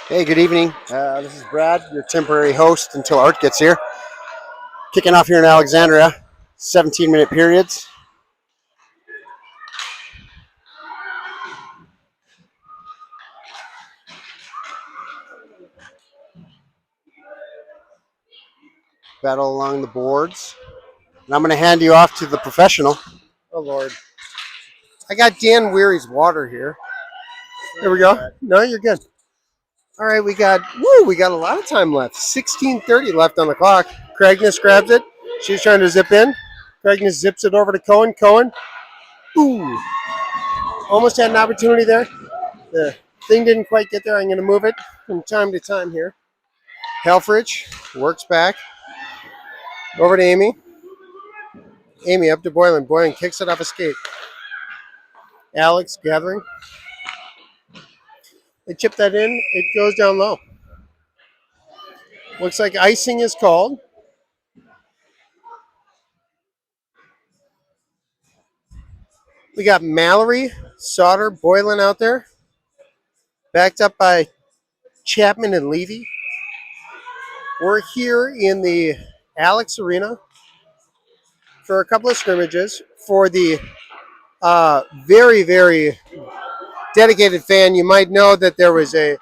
Hey, good evening. This is Brad, your temporary host until Art gets here. Kicking off here in Alexandria, 17-minute periods. Battle along the boards. And I'm going to hand you off to the professional. Oh, Lord. I got Dan Weary's water here. Here we go. No, you're good. All right, we got a lot of time left. 16:30 left on the clock. Craigness grabs it. She's trying to zip in. Craigness zips it over to Cohen. Cohen. Ooh. Almost had an opportunity there. The thing didn't quite get there. I'm going to move it from time to time here. Helfrich works back. Over to Amy. Amy up to Boylan. Boylan kicks it off a skate. Alex gathering. They chip that in. It goes down low. Looks like icing is called. We got Mallory, Sauter, Boylan out there. Backed up by Chapman and Levy. We're here in the Alex Arena for a couple of scrimmages for the very, very dedicated fan. You might know that there was a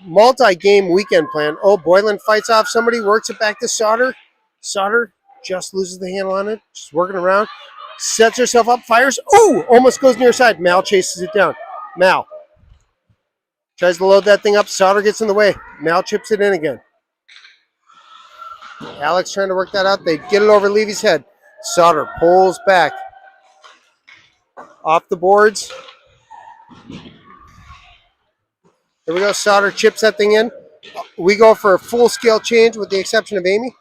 multi-game weekend plan. Oh, Boylan fights off somebody, works it back to Sauter. Sauter just loses the handle on it, just working around. Sets herself up, fires. Oh, almost goes near side. Mal chases it down. Mal tries to load that thing up. Sauter gets in the way. Mal chips it in again. Alex trying to work that out. They get it over Levy's head. Sauter pulls back. Off the boards. Here we go. Sauter chips that thing in. We go for a full-scale change with the exception of Amy.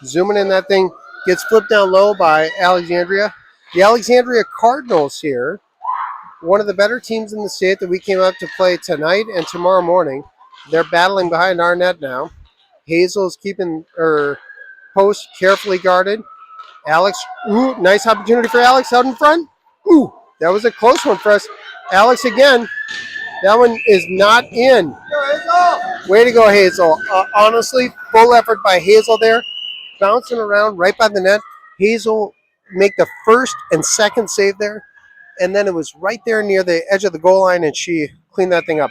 Zooming in, that thing gets flipped down low by Alexandria. The Alexandria Cardinals here, one of the better teams in the state that we came up to play tonight and tomorrow morning. They're battling behind our net now. Hazel's keeping her post carefully guarded. Alex, ooh, nice opportunity for Alex out in front. Ooh, that was a close one for us. Alex again. That one is not in. Way to go, Hazel. Honestly, full effort by Hazel there. Bouncing around right by the net. Hazel make the first and second save there. And then it was right there near the edge of the goal line, and she cleaned that thing up.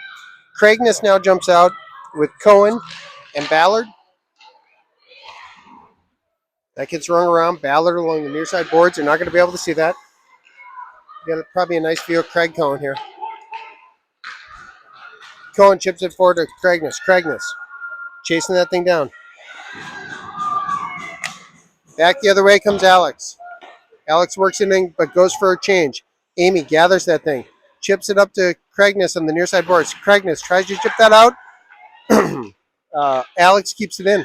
Craigness now jumps out with Cohen and Ballard. That gets rung around. Ballard along the near side boards. You're not going to be able to see that. You got probably a nice view of Craig Cohen here. Cohen chips it forward to Craigness. Craigness chasing that thing down. Back the other way comes Alex. Alex works it in, but goes for a change. Amy gathers that thing. Chips it up to Craigness on the near side boards. Craigness tries to chip that out. Alex keeps it in.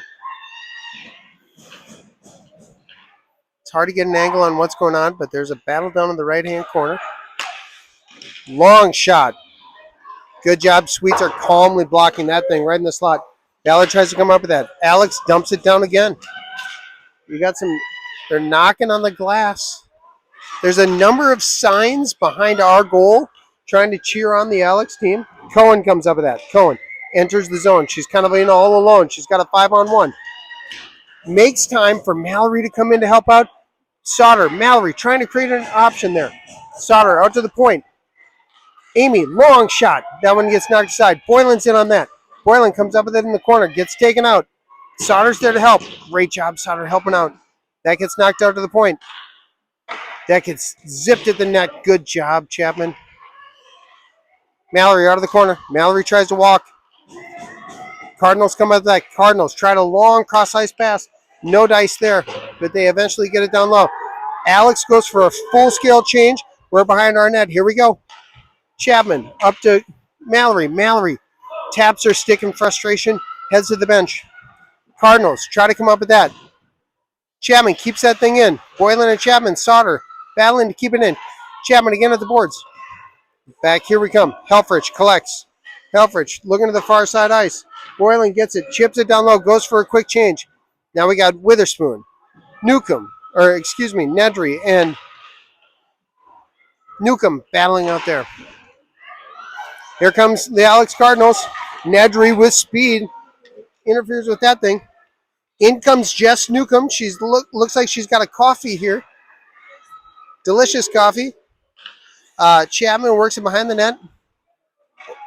It's hard to get an angle on what's going on, but there's a battle down in the right-hand corner. Long shot. Good job. Sweets are calmly blocking that thing right in the slot. Ballard tries to come up with that. Alex dumps it down again. You got some, they're knocking on the glass. There's a number of signs behind our goal trying to cheer on the Alex team. Cohen comes up with that. Cohen enters the zone. She's kind of in all alone. She's got a 5-on-1. Makes time for Mallory to come in to help out. Sauter, Mallory trying to create an option there. Sauter out to the point. Amy, long shot. That one gets knocked aside. Boylan's in on that. Boylan comes up with it in the corner. Gets taken out. Sauter's there to help. Great job, Sauter, helping out. That gets knocked out to the point. That gets zipped at the net. Good job, Chapman. Mallory out of the corner. Mallory tries to walk. Cardinals come out of that. Cardinals tried a long cross-ice pass. No dice there, but they eventually get it down low. Alex goes for a full-scale change. We're behind our net. Here we go. Chapman up to Mallory. Mallory taps her stick in frustration. Heads to the bench. Cardinals try to come up with that. Chapman keeps that thing in. Boylan and Chapman, Sauter battling to keep it in. Chapman again at the boards. Back here we come. Helfrich collects. Helfrich looking to the far side ice. Boylan gets it, chips it down low, goes for a quick change. Now we got Witherspoon, Nedry, and Newcomb battling out there. Here comes the Alex Cardinals. Nedry with speed interferes with that thing. In comes Jess Newcomb. She's looks like she's got a coffee here. Delicious coffee. Chapman works it behind the net.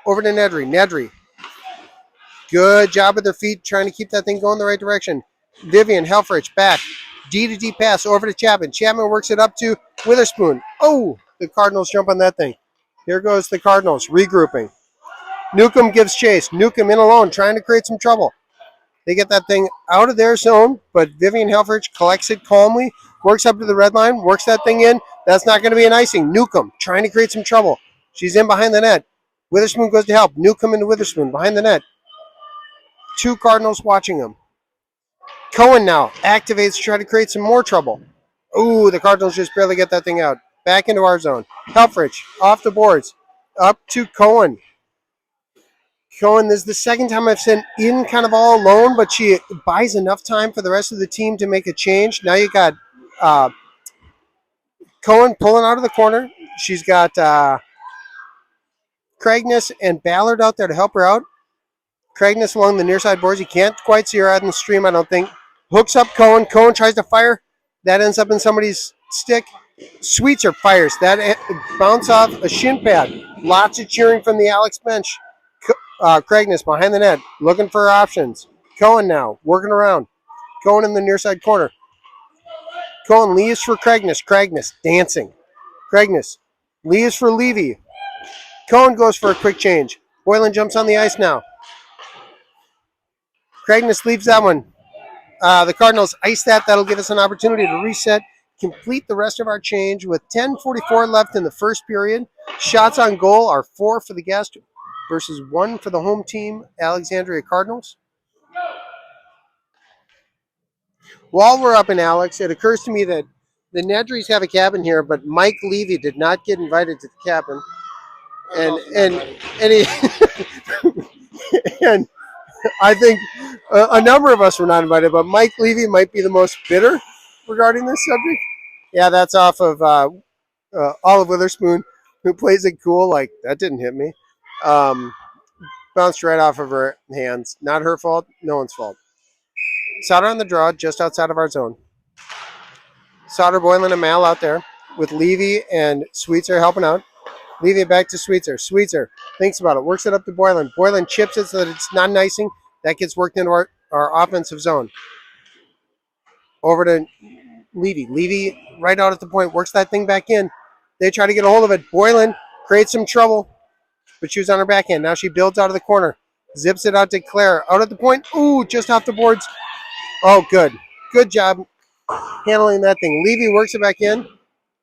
Over to Nedry. Nedry. Good job with their feet, trying to keep that thing going the right direction. Vivian Helfrich back. D to D pass over to Chapman. Chapman works it up to Witherspoon. Oh, the Cardinals jump on that thing. Here goes the Cardinals regrouping. Newcomb gives chase. Newcomb in alone, trying to create some trouble. They get that thing out of their zone, but Vivian Helfrich collects it calmly, works up to the red line, works that thing in. That's not going to be an icing. Newcomb trying to create some trouble. She's in behind the net. Witherspoon goes to help. Newcomb into Witherspoon behind the net. Two Cardinals watching him. Cohen now activates to try to create some more trouble. Ooh, the Cardinals just barely get that thing out. Back into our zone. Helfrich off the boards. Up to Cohen. Cohen, this is the second time I've sent in kind of all alone, but she buys enough time for the rest of the team to make a change. Now you got Cohen pulling out of the corner. She's got Craigness and Ballard out there to help her out. Craigness along the near side boards. You can't quite see her out in the stream, I don't think. Hooks up Cohen. Cohen tries to fire. That ends up in somebody's stick. Sweetser fires. That bounce off a shin pad. Lots of cheering from the Alex bench. Craigness behind the net, looking for options. Cohen now, working around. Cohen in the near side corner. Cohen leaves for Craigness. Craigness dancing. Craigness leaves for Levy. Cohen goes for a quick change. Boylan jumps on the ice now. Craigness leaves that one. The Cardinals ice that. That'll give us an opportunity to reset, complete the rest of our change with 10:44 left in the first period. Shots on goal are 4 for the guest versus 1 for the home team, Alexandria Cardinals. While we're up in Alex, it occurs to me that the Nedrys have a cabin here, but Mike Levy did not get invited to the cabin. And he and I think a number of us were not invited, but Mike Levy might be the most bitter regarding this subject. Yeah, that's off of Olive Witherspoon, who plays it cool, like, that didn't hit me. Bounced right off of her hands. Not her fault, no one's fault. Sauter on the draw, just outside of our zone. Sauter, Boylan, and Mal out there with Levy and Sweetser helping out. Levy back to Sweetser. Sweetser thinks about it, works it up to Boylan. Boylan chips it so that it's not an icing. That gets worked into our offensive zone. Over to Levy. Levy right out at the point, works that thing back in. They try to get a hold of it. Boylan creates some trouble, but she was on her backhand. Now she builds out of the corner. Zips it out to Claire. Out at the point. Ooh, just off the boards. Oh, good. Good job handling that thing. Levy works it back in.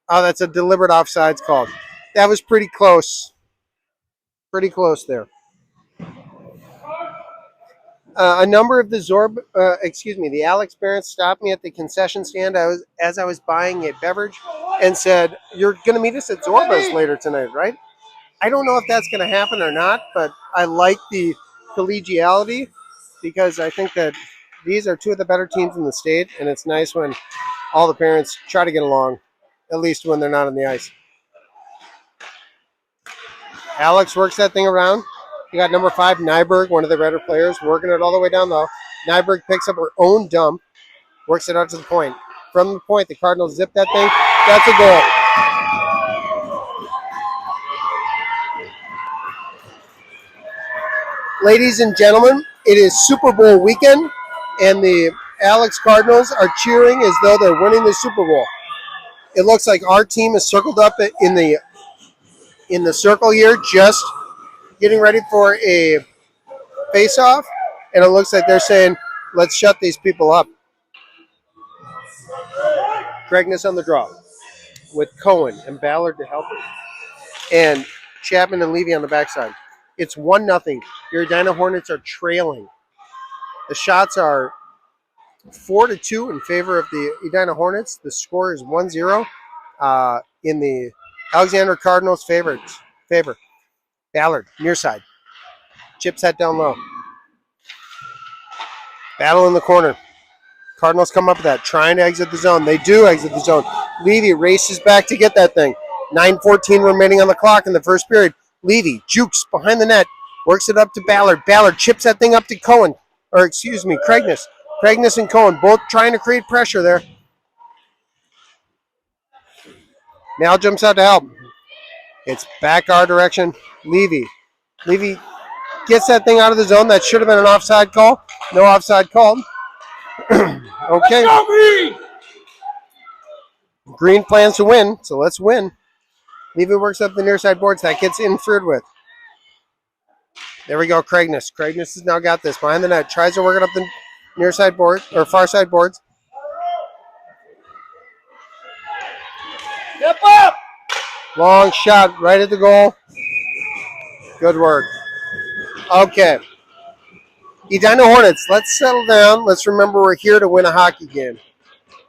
Oh, that's a deliberate offsides call. That was pretty close. Pretty close there. A number of the the Alex parents stopped me at the concession stand as I was buying a beverage and said, "You're going to meet us at Zorba's later tonight, right?" I don't know if that's going to happen or not, but I like the collegiality because I think that these are two of the better teams in the state, and it's nice when all the parents try to get along, at least when they're not on the ice. Alex works that thing around. You got number 5, Nyberg, one of the better players, working it all the way down low. Nyberg picks up her own dump, works it out to the point. From the point, the Cardinals zip that thing. That's a goal. Ladies and gentlemen, it is Super Bowl weekend, and the Alex Cardinals are cheering as though they're winning the Super Bowl. It looks like our team is circled up in the circle here, just getting ready for a face-off, and it looks like they're saying, let's shut these people up. Craigness on the draw with Cohen and Ballard to help her, and Chapman and Levy on the backside. It's 1-0. Your Edina Hornets are trailing. The shots are 4-2 in favor of the Edina Hornets. The score is 1-0 in the Alexandria Cardinals' favor. Ballard, near side. Chips that down low. Battle in the corner. Cardinals come up with that, trying to exit the zone. They do exit the zone. Levy races back to get that thing. 9:14 remaining on the clock in the first period. Levy jukes behind the net, works it up to Ballard. Ballard chips that thing up to Cohen, or excuse me, Cragness. Cragness and Cohen both trying to create pressure there. Mal jumps out to help. It's back our direction. Levy gets that thing out of the zone. That should have been an offside call. No offside called. Okay. Let's go, Green! Green plans to win, so let's win. Levy works up the near side boards. That gets interfered with. There we go, Cragness. Cragness has now got this behind the net. Tries to work it up the near side board, or far side boards. Step up! Long shot right at the goal. Good work. Okay. Edina Hornets, let's settle down. Let's remember we're here to win a hockey game.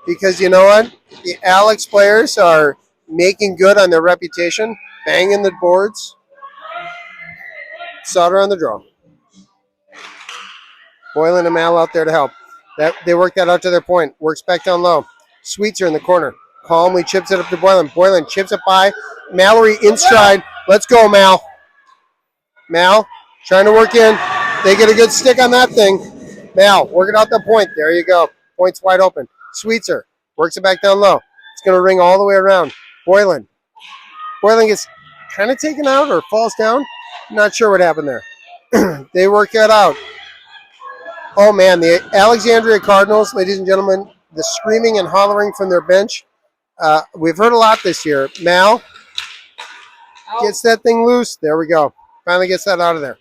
Because you know what? The Alex players are making good on their reputation, banging the boards. Sauter on the draw. Boylan and Mal out there to help. They work that out to their point. Works back down low. Sweetser in the corner. Calmly chips it up to Boylan. Boylan chips it by. Mallory in stride. Let's go, Mal. Mal trying to work in. They get a good stick on that thing. Mal working out the point. There you go. Point's wide open. Sweetser works it back down low. It's going to ring all the way around. Boylan gets kind of taken out or falls down. Not sure what happened there. They work that out. Oh, man, the Alexandria Cardinals, ladies and gentlemen, the screaming and hollering from their bench. We've heard a lot this year. Mal gets that thing loose. There we go. Finally gets that out of there.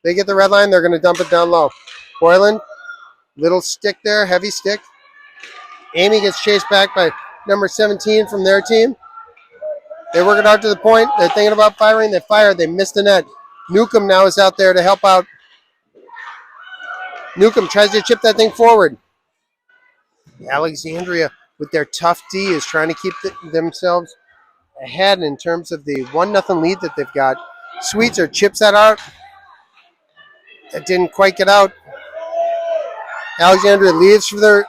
They get the red line. They're going to dump it down low. Boylan, little stick there, heavy stick. Amy gets chased back by number 17 from their team. They work it out to the point. They're thinking about firing. They fire. They missed the net. Newcomb now is out there to help out. Newcomb tries to chip that thing forward. Alexandria, with their tough D, is trying to keep themselves ahead in terms of the 1-0 lead that they've got. Sweetser chips that out. That didn't quite get out. Alexandria leaves for their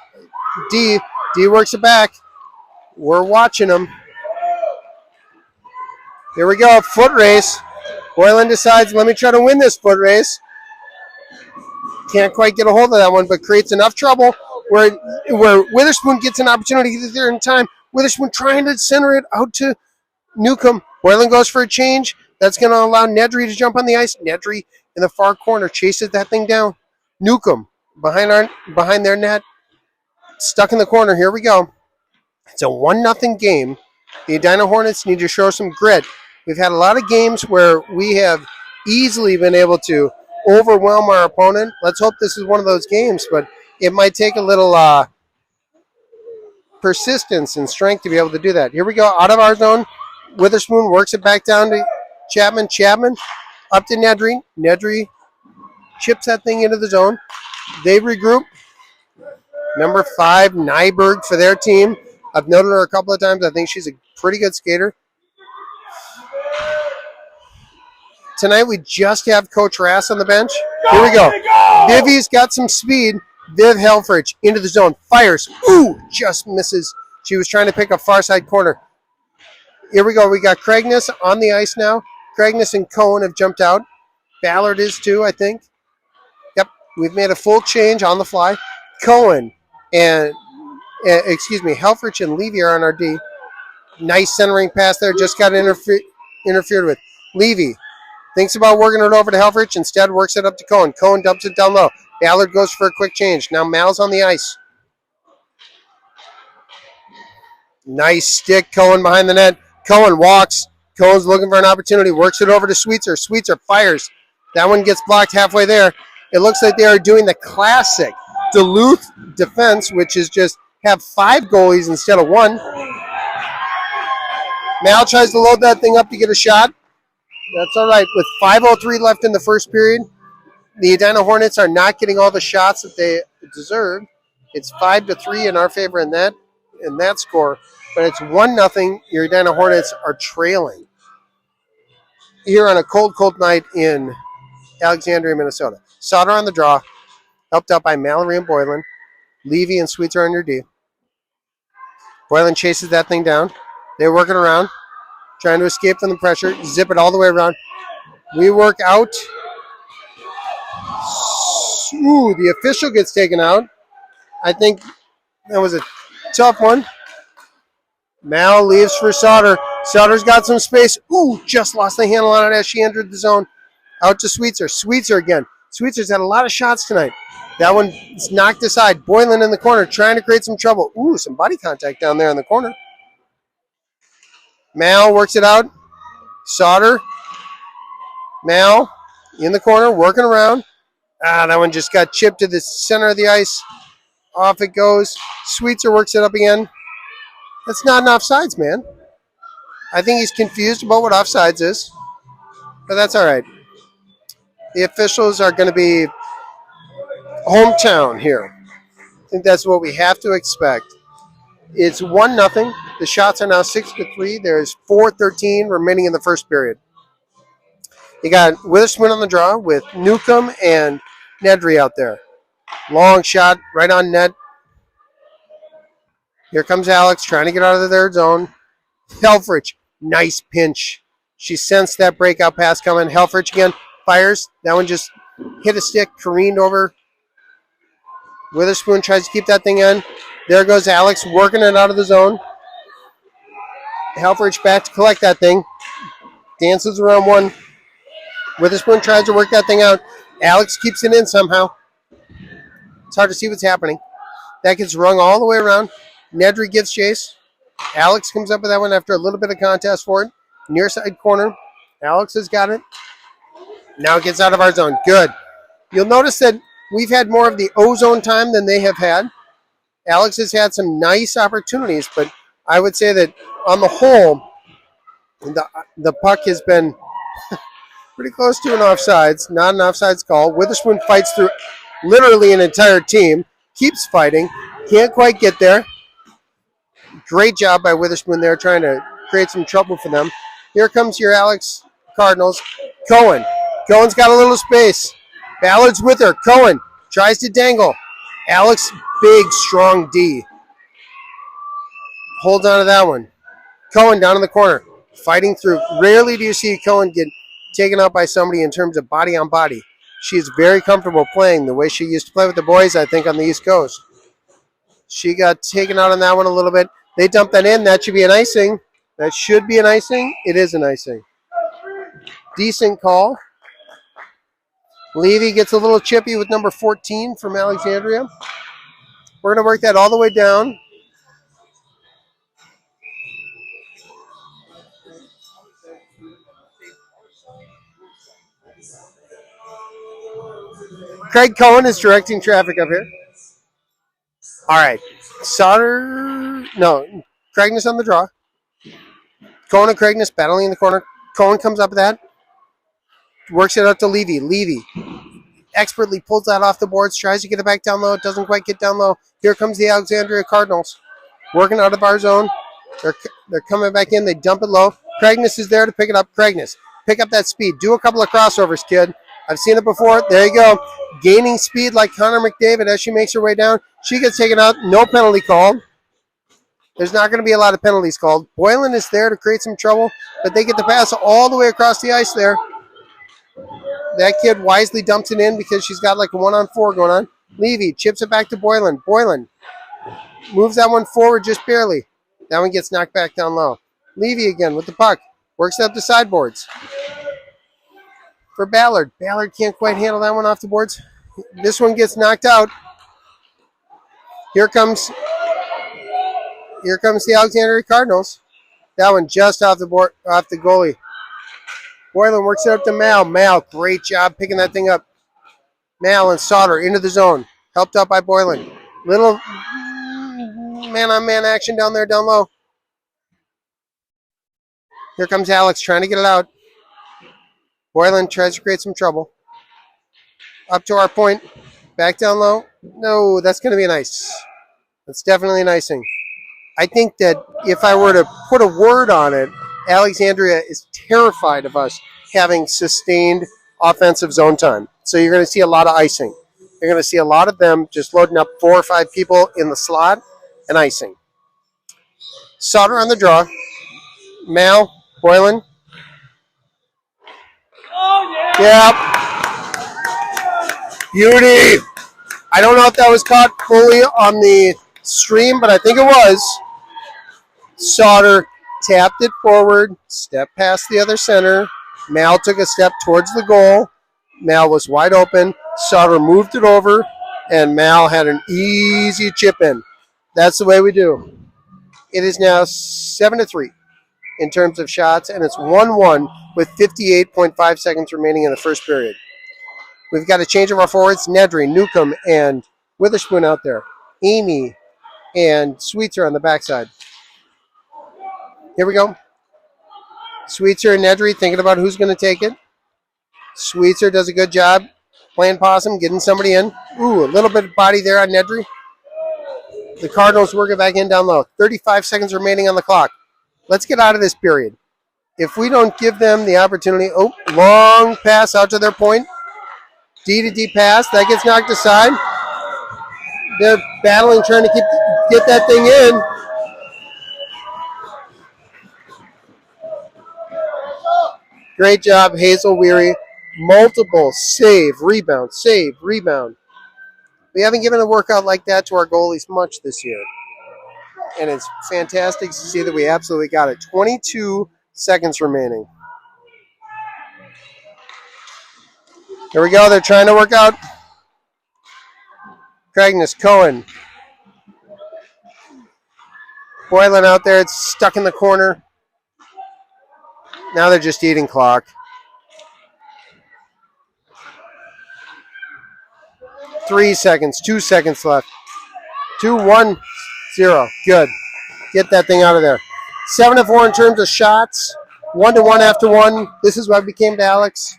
D. D works it back. We're watching them. Here we go, foot race. Boylan decides, let me try to win this foot race. Can't quite get a hold of that one, but creates enough trouble where Witherspoon gets an opportunity to get there in time. Witherspoon trying to center it out to Newcomb. Boylan goes for a change. That's going to allow Nedry to jump on the ice. Nedry in the far corner chases that thing down. Newcomb behind their net. Stuck in the corner. Here we go. It's a 1-0 game. The Edina Hornets need to show some grit. We've had a lot of games where we have easily been able to overwhelm our opponent. Let's hope this is one of those games, but it might take a little persistence and strength to be able to do that. Here we go, out of our zone. Witherspoon works it back down to Chapman. Chapman up to Nedry. Nedry chips that thing into the zone. They regroup. Number 5, Nyberg for their team. I've noted her a couple of times. I think she's a pretty good skater. Tonight we just have Coach Rass on the bench. Here we go. Vivi's got some speed. Viv Helfrich into the zone. Fires. Ooh, just misses. She was trying to pick a far side corner. Here we go. We got Cragness on the ice now. Cragness and Cohen have jumped out. Ballard is too, I think. Yep, we've made a full change on the fly. Cohen and, Helfrich and Levy are on our D. Nice centering pass there. Just got interfered with. Levy thinks about working it over to Helfrich. Instead, works it up to Cohen. Cohen dumps it down low. Ballard goes for a quick change. Now Mal's on the ice. Nice stick, Cohen behind the net. Cohen walks. Cohen's looking for an opportunity. Works it over to Sweetser. Sweetser fires. That one gets blocked halfway there. It looks like they are doing the classic Duluth defense, which is just have 5 goalies instead of 1. Mal tries to load that thing up to get a shot. That's all right. With 5:03 left in the first period, the Edina Hornets are not getting all the shots that they deserve. It's 5-3 in our favor in that score, but it's 1-0. Your Edina Hornets are trailing here on a cold, cold night in Alexandria, Minnesota. Sauter on the draw, helped out by Mallory and Boylan. Levy and Sweetser on your D. Boylan chases that thing down. They're working around, trying to escape from the pressure. Zip it all the way around. We work out. Ooh, the official gets taken out. I think that was a tough one. Mal leaves for Sauter. Sauter's got some space. Ooh, just lost the handle on it as she entered the zone. Out to Sweetser. Sweetser again. Sweetser's had a lot of shots tonight. That one is knocked aside. Boylan in the corner trying to create some trouble. Ooh, some body contact down there in the corner. Mal works it out. Sauter. Mal in the corner working around. That one just got chipped to the center of the ice. Off it goes. Sweetser works it up again. That's not an offsides, man. I think he's confused about what offsides is. But that's all right. The officials are going to be hometown here. I think that's what we have to expect. It's 1-0. The shots are now 6-3. There's 4:13 remaining in the first period. You got Witherspoon on the draw with Newcomb and Nedry out there. Long shot right on net. Here comes Alex trying to get out of their zone. Helfrich, nice pinch. She sensed that breakout pass coming. Helfrich again fires. That one just hit a stick, careened over. Witherspoon tries to keep that thing in. There goes Alex working it out of the zone. Helfrich back to collect that thing. Dances around one. Witherspoon tries to work that thing out. Alex keeps it in somehow. It's hard to see what's happening. That gets rung all the way around. Nedry gives chase. Alex comes up with that one after a little bit of contest for it. Near side corner. Alex has got it. Now it gets out of our zone. Good. You'll notice that we've had more of the O-zone time than they have had. Alex has had some nice opportunities, but I would say that on the whole, the puck has been pretty close to an offsides. Not an offsides call. Witherspoon fights through literally an entire team. Keeps fighting. Can't quite get there. Great job by Witherspoon there trying to create some trouble for them. Here comes your Alex Cardinals. Cohen. Cohen's got a little space. Ballard's with her. Cohen tries to dangle. Alex, big, strong D. Holds on to that one. Cohen down in the corner. Fighting through. Rarely do you see Cohen get taken out by somebody in terms of body on body. She is very comfortable playing the way she used to play with the boys, I think, on the East Coast. She got taken out on that one a little bit. They dump that in. That should be an icing. That should be an icing. It is an icing. Decent call. Levy gets a little chippy with number 14 from Alexandria. We're going to work that all the way down. Craig Cohen is directing traffic up here. All right. Craigness on the draw. Cohen and Craigness battling in the corner. Cohen comes up with that. Works it out to Levy. Levy expertly pulls that off the boards, tries to get it back down low. It doesn't quite get down low. Here comes the Alexandria Cardinals. Working out of our zone. They're coming back in. They dump it low. Craigness is there to pick it up. Craigness, pick up that speed. Do a couple of crossovers, kid. I've seen it before. There you go. Gaining speed like Connor McDavid as she makes her way down. She gets taken out. No penalty called. There's not going to be a lot of penalties called. Boylan is there to create some trouble, but they get the pass all the way across the ice there. That kid wisely dumps it in because she's got like a 1-on-4 going on. Levy chips it back to Boylan. Boylan moves that one forward just barely. That one gets knocked back down low. Levy again with the puck. Works up the sideboards. For Ballard. Ballard can't quite handle that one off the boards. This one gets knocked out. Here comes the Alexandria Cardinals. That one just off the board, off the goalie. Boylan works it up to Mal. Mal, great job picking that thing up. Mal and Sauter into the zone. Helped out by Boylan. Little man-on-man action down there, down low. Here comes Alex trying to get it out. Boylan tries to create some trouble. Up to our point. Back down low. No, that's going to be an ice. That's definitely an icing. I think that if I were to put a word on it, Alexandria is terrified of us having sustained offensive zone time. So you're going to see a lot of icing. You're going to see a lot of them just loading up 4 or 5 people in the slot and icing. Sauter on the draw. Mal, Boylan. Yep. Beauty. I don't know if that was caught fully on the stream, but I think it was. Sauter tapped it forward, stepped past the other center. Mal took a step towards the goal. Mal was wide open. Sauter moved it over, and Mal had an easy chip in. That's the way we do. It is now 7-3 in terms of shots, and it's 1-1 with 58.5 seconds remaining in the first period. We've got a change of our forwards. Nedry, Newcomb, and Witherspoon out there. Amy and Sweetser on the backside. Here we go. Sweetser and Nedry thinking about who's going to take it. Sweetser does a good job playing possum, getting somebody in. Ooh, a little bit of body there on Nedry. The Cardinals work it back in down low. 35 seconds remaining on the clock. Let's get out of this period. If we don't give them the opportunity, long pass out to their point. D to D pass, that gets knocked aside. They're battling, trying to get that thing in. Great job, Hazel Weary. Multiple save, rebound, save, rebound. We haven't given a workout like that to our goalies much this year. And it's fantastic to see that we absolutely got it. 22 seconds remaining. Here we go. They're trying to work out. Craigness, Cohen. Boylan out there. It's stuck in the corner. Now they're just eating clock. 3 seconds. 2 seconds left. 2, 1, 0. Good. Get that thing out of there. 7-4 in terms of shots. 1-1 after one. This is why we came to Alex.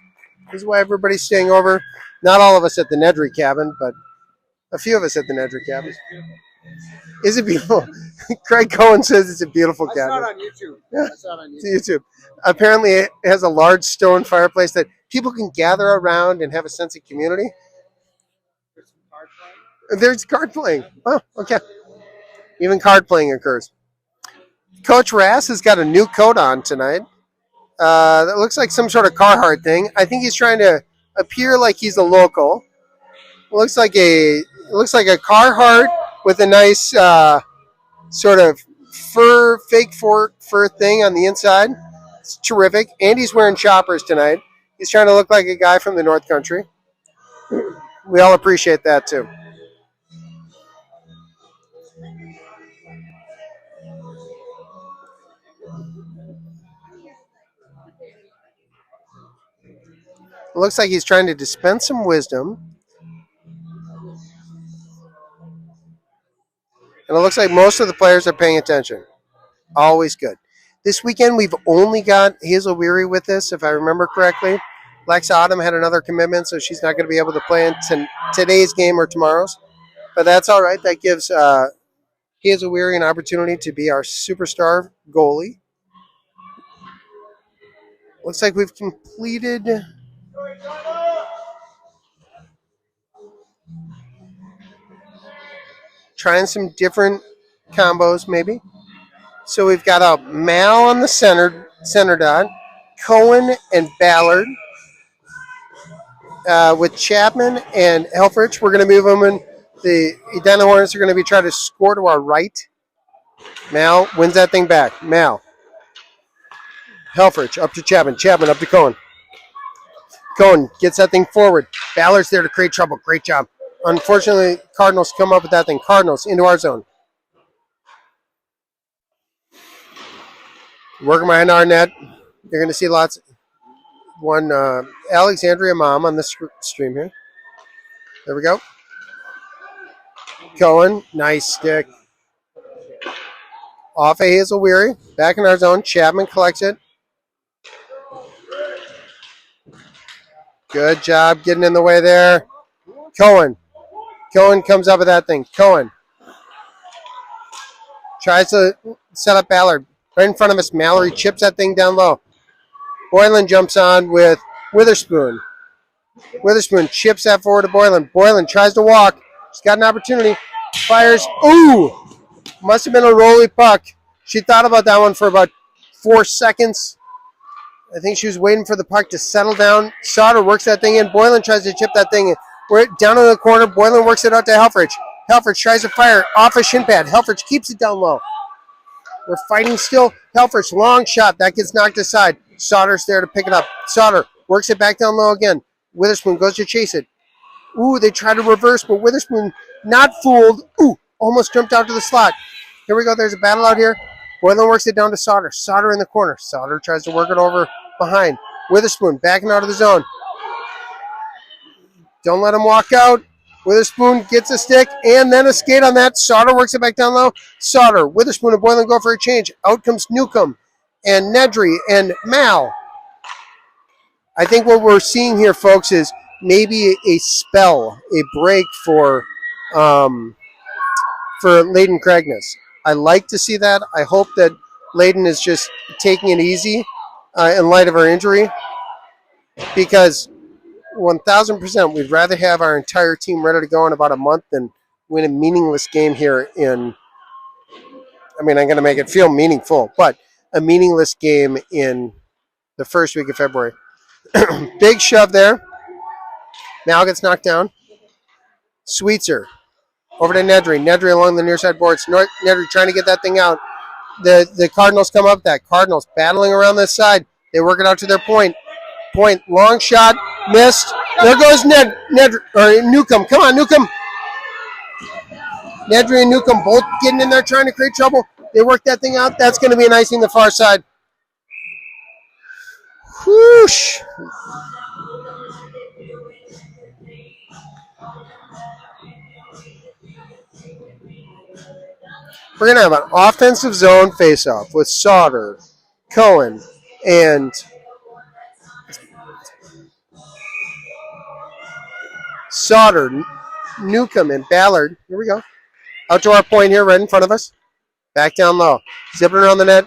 This is why everybody's staying over. Not all of us at the Nedry cabin, but a few of us at the Nedry cabin. Is it beautiful? Craig Cohen says it's a beautiful cabin. I saw it on YouTube. Yeah, it's YouTube. Apparently, it has a large stone fireplace that people can gather around and have a sense of community. There's card playing. Oh, okay. Even card playing occurs. Coach Rass has got a new coat on tonight. That looks like some sort of Carhartt thing. I think he's trying to appear like he's a local. Looks like a Carhartt with a nice sort of fake fur thing on the inside. It's terrific. Andy's wearing choppers tonight. He's trying to look like a guy from the North Country. We all appreciate that too. It looks like he's trying to dispense some wisdom. And it looks like most of the players are paying attention. Always good. This weekend, we've only got Hazel Weary with us, if I remember correctly. Lex Autumn had another commitment, so she's not going to be able to play in today's game or tomorrow's. But that's all right. That gives Hazel Weary an opportunity to be our superstar goalie. Looks like we've completed... Trying some different combos, maybe. So we've got a Mal on the center dot, Cohen and Ballard. With Chapman and Helfrich, we're going to move them in. The Edina Hornets are going to be trying to score to our right. Mal wins that thing back. Mal. Helfrich up to Chapman. Chapman up to Cohen. Cohen gets that thing forward. Ballard's there to create trouble. Great job. Unfortunately, Cardinals come up with that thing. Cardinals into our zone. Working behind our net. You're going to see lots. One Alexandria Mom on this stream here. There we go. Cohen, nice stick. Off of Hazel Weary. Back in our zone. Chapman collects it. Good job getting in the way there. Cohen. Cohen comes up with that thing. Cohen tries to set up Ballard. Right in front of us, Mallory chips that thing down low. Boylan jumps on with Witherspoon. Witherspoon chips that forward to Boylan. Boylan tries to walk. She's got an opportunity. Fires. Ooh! Must have been a rolly puck. She thought about that one for about 4 seconds. I think she was waiting for the puck to settle down. Sauter works that thing in. Boylan tries to chip that thing in. We're down in the corner. Boylan works it out to Helfrich. Helfrich tries to fire off a shin pad. Helfrich keeps it down low. We're fighting still. Helfrich, long shot. That gets knocked aside. Sauter's there to pick it up. Sauter works it back down low again. Witherspoon goes to chase it. Ooh, they try to reverse, but Witherspoon not fooled. Ooh, almost jumped out to the slot. Here we go. There's a battle out here. Boylan works it down to Sauter. Sauter in the corner. Sauter tries to work it over behind. Witherspoon backing out of the zone. Don't let him walk out. Witherspoon gets a stick and then a skate on that. Sauter works it back down low. Sauter, Witherspoon and Boylan go for a change. Out comes Newcomb and Nedry and Mal. I think what we're seeing here, folks, is maybe a spell, a break for Layden Cragness. I like to see that. I hope that Layden is just taking it easy in light of her injury, because 1,000% we'd rather have our entire team ready to go in about a month than win a meaningless game here in, I mean, I'm going to make it feel meaningful, but a meaningless game in the first week of February. Big shove there. Mal gets knocked down. Sweetser over to Nedry. Nedry along the near side boards. Nedry trying to get that thing out. The Cardinals come up that. Cardinals battling around this side. They work it out to their point. Point, long shot, missed. There goes Newcomb. Come on, Newcomb. Nedry and Newcomb both getting in there trying to create trouble. They work that thing out. That's going to be an icing the far side. Whoosh. We're going to have an offensive zone face-off with Sauter, Cohen, and Sauter, Newcomb, and Ballard. Here we go. Out to our point here, right in front of us. Back down low. Zipping around the net.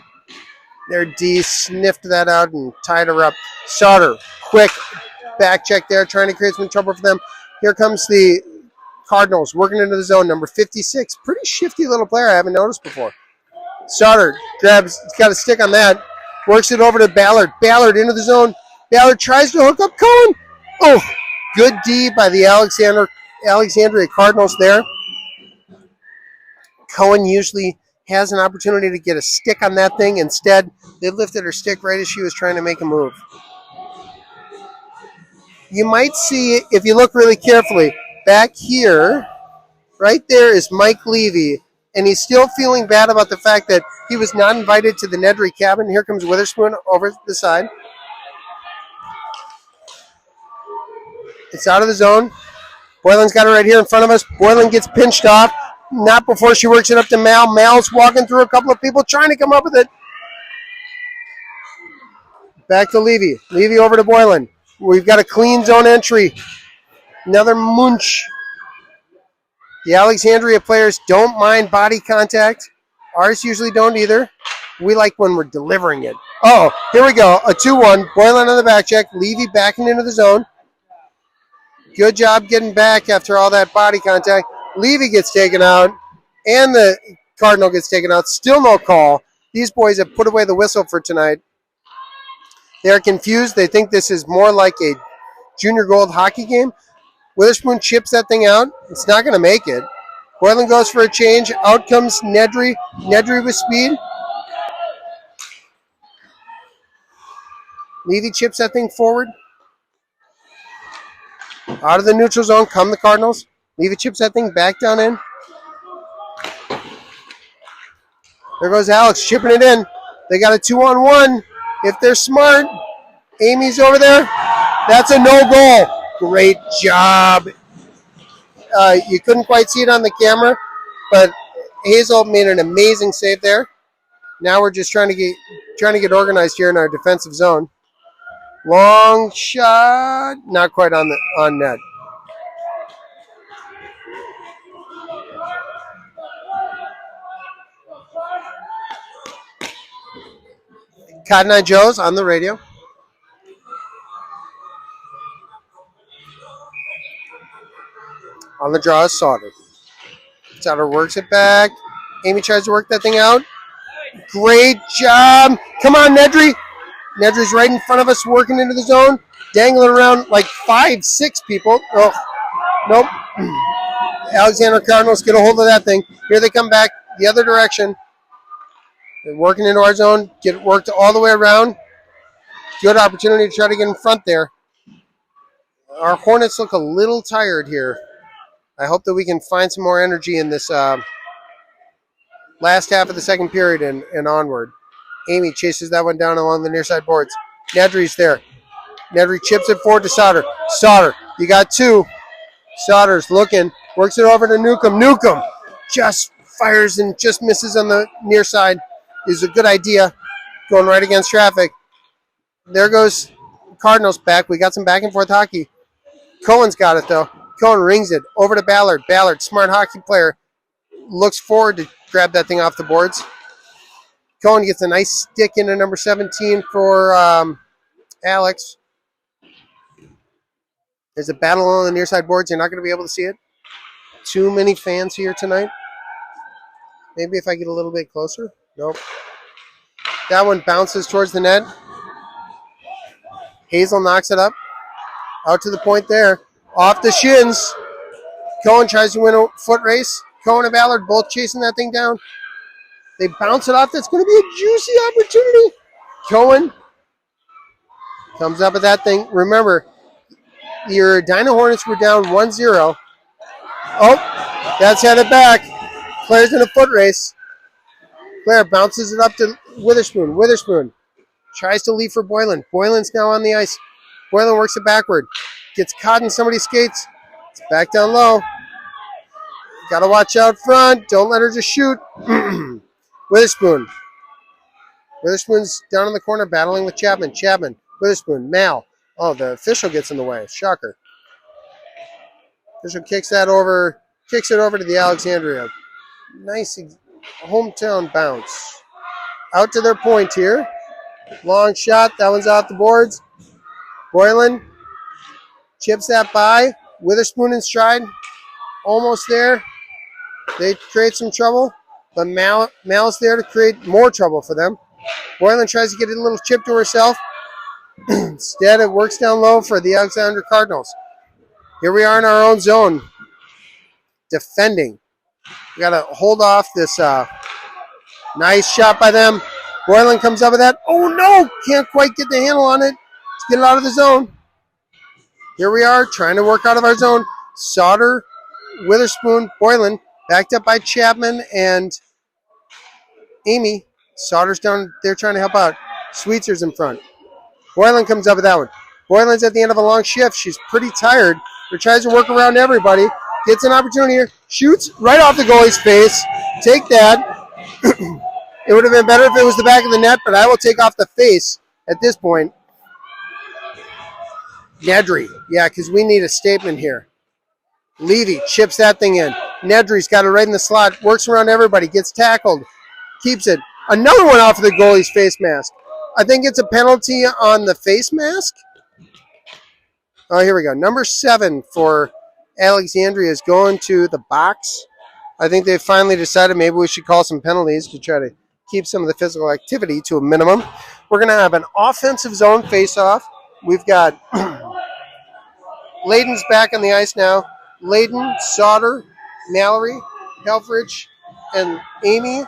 Their D sniffed that out and tied her up. Sauter, quick back check there, trying to create some trouble for them. Here comes the Cardinals working into the zone, number 56. Pretty shifty little player I haven't noticed before. Sauter grabs, got a stick on that, works it over to Ballard. Ballard into the zone. Ballard tries to hook up Cohen. Oh, good D by the Alexandria Cardinals there. Cohen usually has an opportunity to get a stick on that thing. Instead, they lifted her stick right as she was trying to make a move. You might see, if you look really carefully, back here, right there is Mike Levy, and he's still feeling bad about the fact that he was not invited to the Nedry cabin. Here comes Witherspoon over the side. It's out of the zone. Boylan's got it right here in front of us. Boylan gets pinched off. Not before she works it up to Mal. Mal's walking through a couple of people trying to come up with it. Back to Levy. Levy over to Boylan. We've got a clean zone entry. Another munch. The Alexandria players don't mind body contact. Ours usually don't either. We like when we're delivering it. Oh, here we go. A 2-1. Boylan on the back check. Levy backing into the zone. Good job getting back after all that body contact. Levy gets taken out, and the Cardinal gets taken out. Still no call. These boys have put away the whistle for tonight. They're confused. They think this is more like a junior gold hockey game. Witherspoon chips that thing out. It's not going to make it. Boylan goes for a change. Out comes Nedry. Nedry with speed. Levy chips that thing forward. Out of the neutral zone come the Cardinals. Levy chips that thing back down in. There goes Alex chipping it in. They got a 2-on-1. If they're smart, Amy's over there. That's a no goal. Great job. You couldn't quite see it on the camera, but Hazel made an amazing save there. Now we're just trying to get organized here in our defensive zone. Long shot, not quite on net. Cotton Eye Joe's on the radio. On the draw is Sauter. Sauter works it back. Amy tries to work that thing out. Great job. Come on, Nedry. Nedry's right in front of us, working into the zone, dangling around like 5, 6 people. Oh, nope. Alexander Cardinals get a hold of that thing. Here they come back the other direction. They're working into our zone, get worked all the way around. Good opportunity to try to get in front there. Our Hornets look a little tired here. I hope that we can find some more energy in this last half of the second period and onward. Amy chases that one down along the near side boards. Nedry's there. Nedry chips it forward to Sauter. Sauter, you got 2. Sauter's looking, works it over to Newcomb. Newcomb just fires and just misses on the near side. Is a good idea, going right against traffic. There goes Cardinals back. We got some back and forth hockey. Cohen's got it though. Cohen rings it over to Ballard. Ballard, smart hockey player, looks forward to grab that thing off the boards. Cohen gets a nice stick into number 17 for Alex. There's a battle on the near side boards. You're not going to be able to see it. Too many fans here tonight. Maybe if I get a little bit closer. Nope. That one bounces towards the net. Hazel knocks it up. Out to the point there. Off the shins. Cohen tries to win a foot race. Cohen and Ballard both chasing that thing down. They bounce it off. That's going to be a juicy opportunity. Cohen comes up with that thing. Remember, your Edina Hornets were down 1-0. Oh, that's headed back. Claire's in a foot race. Claire bounces it up to Witherspoon. Witherspoon tries to leave for Boylan. Boylan's now on the ice. Boylan works it backward. Gets caught in somebody's skates. It's back down low. Got to watch out front. Don't let her just shoot. Witherspoon. Witherspoon's down in the corner battling with Chapman. Chapman. Witherspoon. Mal. Oh, the official gets in the way. Shocker. Official kicks it over to the Alexandria. Nice hometown bounce. Out to their point here. Long shot. That one's off the boards. Boylan chips that by. Witherspoon in stride. Almost there. They create some trouble, but Mal's there to create more trouble for them. Boylan tries to get a little chip to herself. Instead, it works down low for the Alexander Cardinals. Here we are in our own zone, defending. We got to hold off this nice shot by them. Boylan comes up with that. Oh, no! Can't quite get the handle on it. Let's get it out of the zone. Here we are, trying to work out of our zone. Sauter, Witherspoon, Boylan, backed up by Chapman and Amy. Sauter's down there trying to help out. Sweetser's in front. Boylan comes up with that one. Boylan's at the end of a long shift. She's pretty tired, but tries to work around everybody. Gets an opportunity here. Shoots right off the goalie's face. Take that. It would have been better if it was the back of the net, but I will take off the face at this point. Nedry. Yeah, because we need a statement here. Levy chips that thing in. Nedry's got it right in the slot. Works around everybody. Gets tackled. Keeps it. Another one off of the goalie's face mask. I think it's a penalty on the face mask. Oh, here we go. Number 7 for Alexandria is going to the box. I think they finally decided maybe we should call some penalties to try to keep some of the physical activity to a minimum. We're going to have an offensive zone face-off. We've got Layden's back on the ice now. Layden, Sauter, Mallory, Helfrich, and Amy.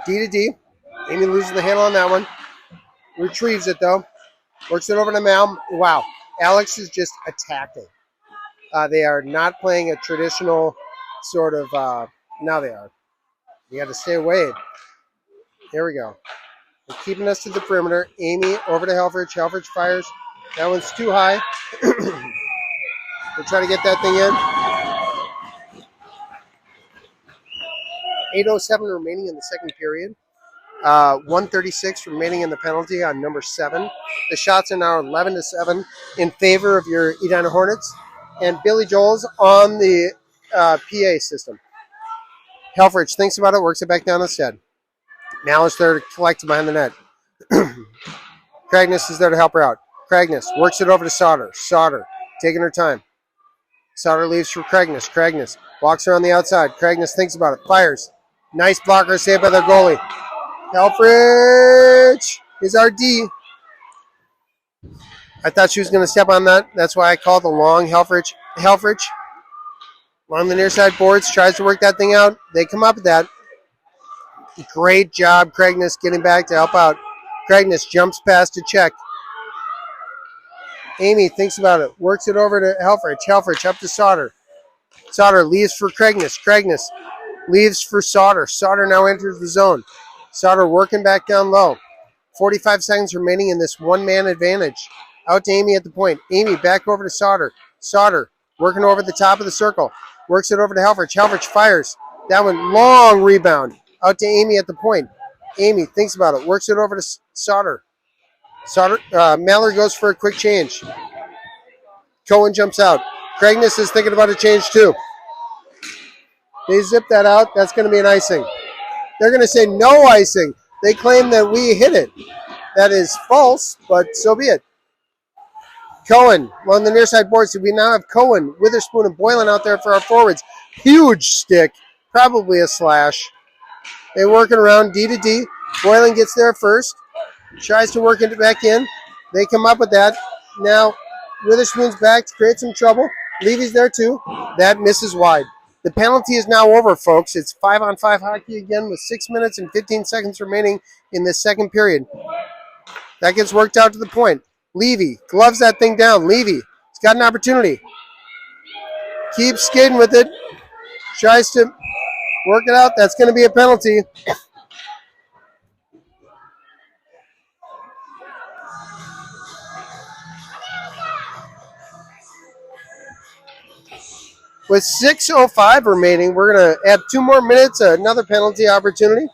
D to D. Amy loses the handle on that one. Retrieves it, though. Works it over to Mal. Wow. Alex is just attacking. They are not playing a traditional sort of... now they are. You got to stay away. Here we go. They're keeping us to the perimeter. Amy over to Helfrich. Helfrich fires. That one's too high. We'll try to get that thing in. 8:07 remaining in the second period. 1:36 remaining in the penalty on number 7. The shots are now 11-7 in favor of your Edina Hornets. And Billy Joel's on the PA system. Helfrich thinks about it, works it back down instead. Now is there to collect behind the net. Cragness is there to help her out. Cragness works it over to Sauter. Sauter taking her time. Sauter leaves for Cragness. Cragness walks her on the outside. Cragness thinks about it. Fires. Nice blocker saved by their goalie. Helfrich is our D. I thought she was going to step on that. That's why I called the long Helfrich. Helfrich along the near side boards, tries to work that thing out. They come up with that. Great job, Craigness, getting back to help out. Craigness jumps past to check. Amy thinks about it, works it over to Helfrich. Helfrich up to Sauter. Sauter leaves for Craigness. Craigness leaves for Sauter. Sauter now enters the zone. Sauter working back down low. 45 seconds remaining in this one-man advantage. Out to Amy at the point. Amy back over to Sauter. Sauter working over the top of the circle. Works it over to Helfrich. Helfrich fires. That one, long rebound. Out to Amy at the point. Amy thinks about it. Works it over to Sauter. Sauter, Mallory goes for a quick change. Cohen jumps out. Craigness is thinking about a change too. They zip that out. That's going to be an icing. They're going to say no icing. They claim that we hit it. That is false, but so be it. Cohen on the near side boards. So we now have Cohen, Witherspoon, and Boylan out there for our forwards. Huge stick. Probably a slash. They're working around D to D. Boylan gets there first. Tries to work it back in. They come up with that. Now, Witherspoon's back to create some trouble. Levy's there too. That misses wide. The penalty is now over, folks. It's 5-on-5 hockey again with 6 minutes and 15 seconds remaining in this second period. That gets worked out to the point. Levy gloves that thing down. Levy has got an opportunity. Keeps skating with it. Tries to work it out. That's going to be a penalty. With 6:05 remaining, we're going to add 2 more minutes, another penalty opportunity.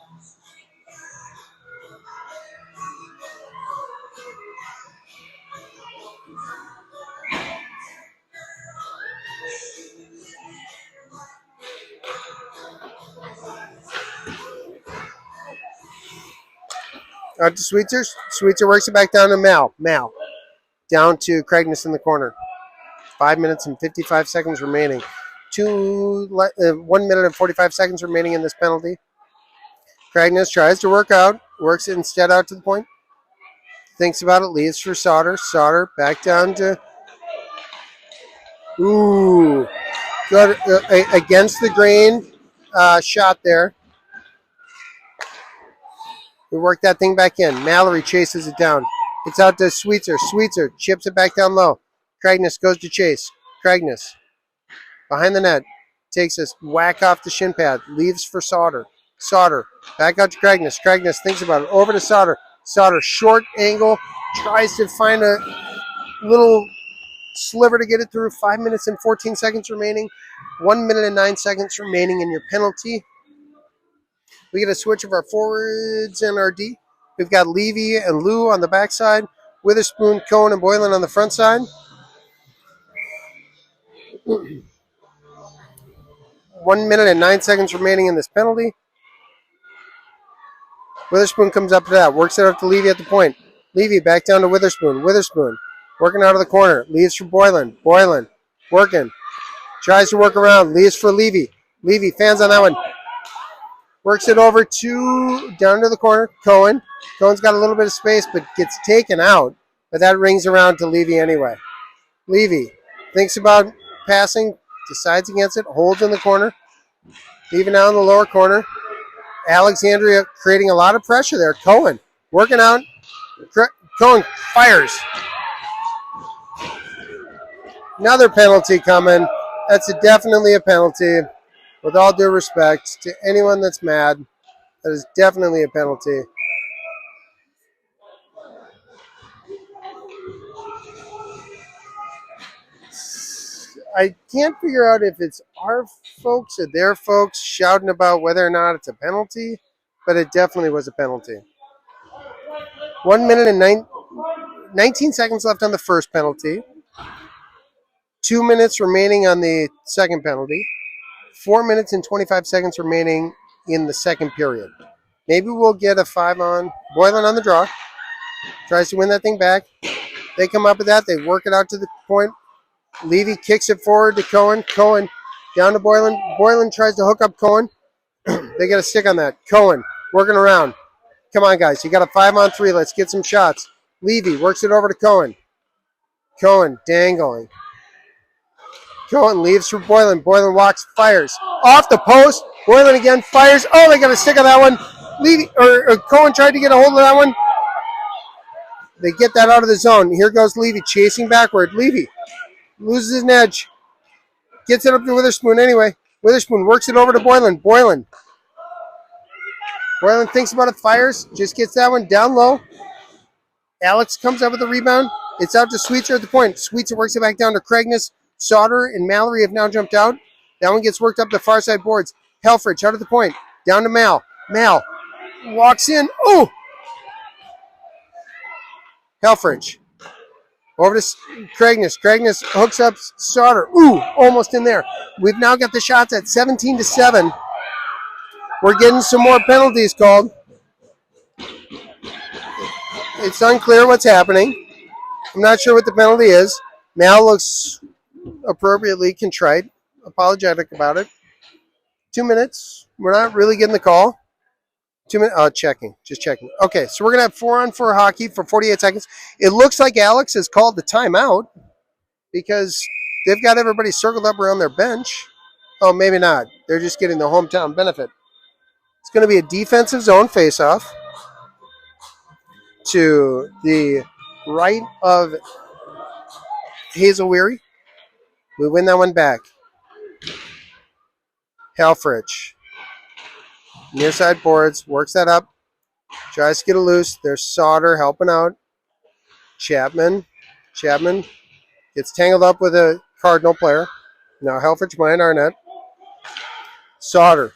Out to Sweetser. Sweetser works it back down to Mal. Mal. Down to Craigness in the corner. 5 minutes and 55 seconds remaining. 1 minute and 45 seconds remaining in this penalty. Craigness tries to work out. Works it instead out to the point. Thinks about it. Leaves for Sauter. Sauter back down to... Ooh. Good. Against the grain shot there. We work that thing back in. Mallory chases it down. It's out to Sweetser. Sweetser chips it back down low. Craigness goes to chase. Craigness behind the net. Takes a whack off the shin pad. Leaves for Sauter. Sauter back out to Craigness. Craigness thinks about it. Over to Sauter. Sauter short angle. Tries to find a little sliver to get it through. 5 minutes and 14 seconds remaining. 1 minute and 9 seconds remaining in your penalty. We get a switch of our forwards and our D. We've got Levy and Lou on the backside. Witherspoon, Cohen, and Boylan on the front side. 1 minute and 9 seconds remaining in this penalty. Witherspoon comes up to that. Works it up to Levy at the point. Levy back down to Witherspoon. Witherspoon working out of the corner. Leaves for Boylan. Boylan working. Tries to work around. Leaves for Levy. Levy fans on that one. Works it over to down to the corner. Cohen. Cohen's got a little bit of space, but gets taken out. But that rings around to Levy anyway. Levy thinks about passing, decides against it, holds in the corner. Levy now in the lower corner. Alexandria creating a lot of pressure there. Cohen working out. Cohen fires. Another penalty coming. That's definitely a penalty. With all due respect to anyone that's mad, that is definitely a penalty. I can't figure out if it's our folks or their folks shouting about whether or not it's a penalty, but it definitely was a penalty. 1 minute and 19 seconds left on the first penalty. 2 minutes remaining on the second penalty. 4 minutes and 25 seconds remaining in the second period. Maybe we'll get a 5-on. Boylan on the draw. Tries to win that thing back. They come up with that. They work it out to the point. Levy kicks it forward to Cohen. Cohen down to Boylan. Boylan tries to hook up Cohen. They get a stick on that. Cohen working around. Come on, guys. You got a 5-on-3. Let's get some shots. Levy works it over to Cohen. Cohen dangling. Cohen leaves for Boylan. Boylan walks, fires. Off the post. Boylan again fires. Oh, they got a stick on that one. Levy, or Cohen tried to get a hold of that one. They get that out of the zone. Here goes Levy chasing backward. Levy loses an edge. Gets it up to Witherspoon anyway. Witherspoon works it over to Boylan. Boylan thinks about it, fires. Just gets that one down low. Alex comes up with the rebound. It's out to Sweetser at the point. Sweetser works it back down to Craigness. Sauter and Mallory have now jumped out. That one gets worked up the far side boards. Helfrich out at the point. Down to Mal. Mal walks in. Oh! Helfrich. Over to Craigness. Craigness hooks up Sauter. Ooh, almost in there. We've now got the shots at 17-7. We're getting some more penalties called. It's unclear what's happening. I'm not sure what the penalty is. Mal looks appropriately contrite, apologetic about it. 2 minutes. We're not really getting the call. 2 minutes. Oh, checking. Just checking. Okay, so we're going to have 4-on-4 hockey for 48 seconds. It looks like Alex has called the timeout because they've got everybody circled up around their bench. Oh, maybe not. They're just getting the hometown benefit. It's going to be a defensive zone faceoff to the right of Hazel Weary. We win that one back. Helfrich. Near side boards. Works that up. Tries to get it loose. There's Sauter helping out. Chapman gets tangled up with a Cardinal player. Now Helfrich behind Arnett. Sauter.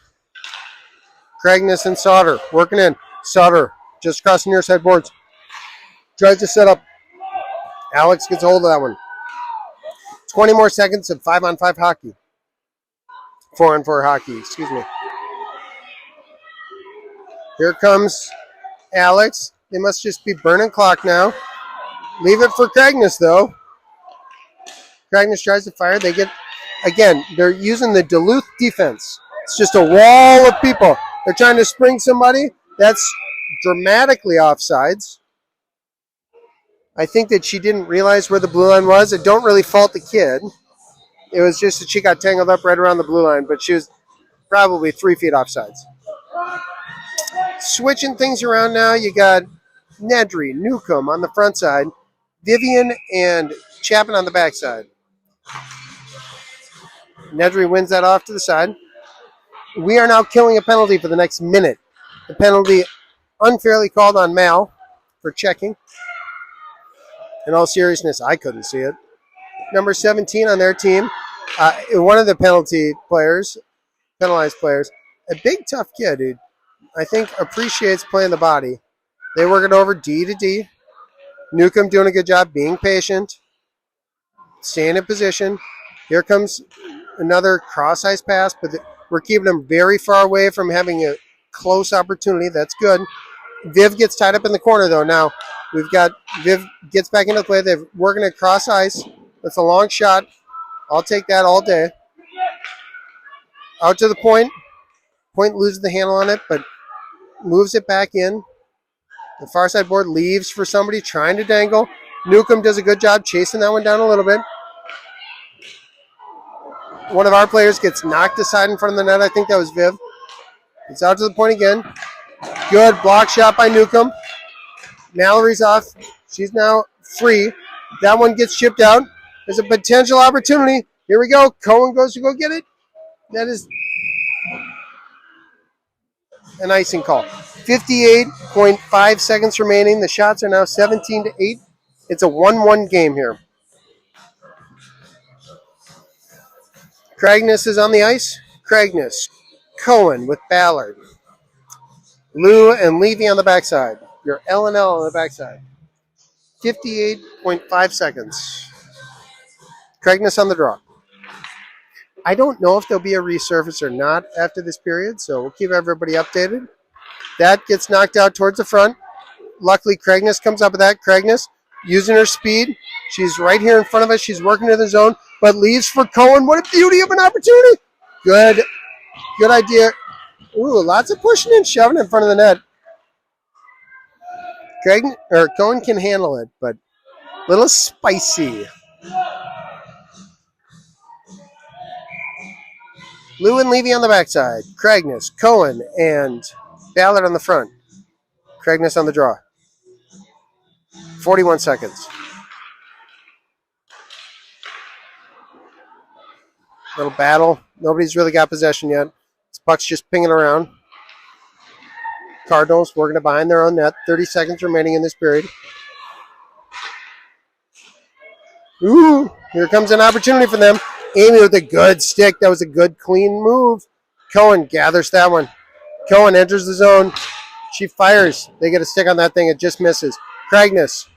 Craigness and Sauter working in. Sauter just across the near side boards. Tries to set up. Alex gets a hold of that one. 20 more seconds of 5-on-5 hockey. 4-on-4 hockey, excuse me. Here comes Alex. They must just be burning clock now. Leave it for Craigness, though. Craigness tries to fire. They get, again, they're using the Duluth defense. It's just a wall of people. They're trying to spring somebody. That's dramatically offsides. I think that she didn't realize where the blue line was. I don't really fault the kid. It was just that she got tangled up right around the blue line, but she was probably 3 feet offsides. Switching things around now, you got Nedry, Newcomb on the front side, Vivian and Chapman on the back side. Nedry wins that off to the side. We are now killing a penalty for the next minute. The penalty unfairly called on Mal for checking. In all seriousness, I couldn't see it. Number 17 on their team, one of the penalized players, a big tough kid who I think appreciates playing the body. They work it over D to D. Newcomb doing a good job being patient, staying in position. Here comes another cross-ice pass, but we're keeping them very far away from having a close opportunity. That's good. Viv gets tied up in the corner, though. Now, we've got Viv gets back into play. They're working it cross ice. That's a long shot. I'll take that all day. Out to the point. Point loses the handle on it, but moves it back in. The far side board leaves for somebody trying to dangle. Newcomb does a good job chasing that one down a little bit. One of our players gets knocked aside in front of the net. I think that was Viv. It's out to the point again. Good block shot by Newcomb. Mallory's off. She's now free. That one gets chipped out. There's a potential opportunity. Here we go. Cohen goes to go get it. That is an icing call. 58.5 seconds remaining. The shots are now 17-8. It's a 1-1 game here. Craigness is on the ice. Craigness. Cohen with Ballard. Lou and Levy on the backside. Your L&L on the backside. 58.5 seconds. Craigness on the draw. I don't know if there'll be a resurface or not after this period, so we'll keep everybody updated. That gets knocked out towards the front. Luckily, Craigness comes up with that. Craigness using her speed. She's right here in front of us. She's working to the zone, but leaves for Cohen. What a beauty of an opportunity. Good idea. Ooh, lots of pushing and shoving in front of the net. Cohen can handle it, but a little spicy. Lou and Levy on the backside. Craigness, Cohen, and Ballard on the front. Craigness on the draw. 41 seconds. Little battle. Nobody's really got possession yet. This puck's just pinging around. Cardinals working it behind their own net. 30 seconds remaining in this period. Ooh, here comes an opportunity for them. Amy with a good stick. That was a good, clean move. Cohen gathers that one. Cohen enters the zone. She fires. They get a stick on that thing. It just misses. Craigness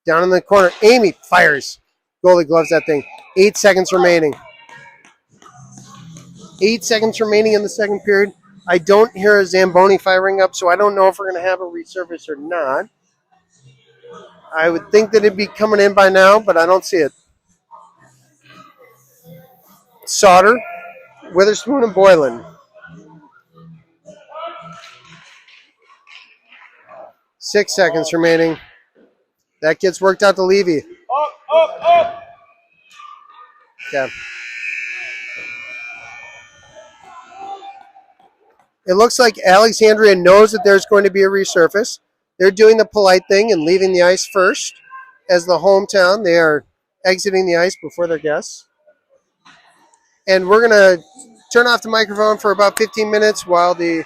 down in the corner. Amy fires. Goalie gloves that thing. 8 seconds remaining. 8 seconds remaining in the second period. I don't hear a Zamboni firing up, so I don't know if we're going to have a resurface or not. I would think that it'd be coming in by now, but I don't see it. Sauter, Witherspoon, and Boylan. 6 seconds remaining. That gets worked out to Levy. Up. Okay. It looks like Alexandria knows that there's going to be a resurface. They're doing the polite thing and leaving the ice first. As the hometown, they are exiting the ice before their guests. And we're going to turn off the microphone for about 15 minutes while the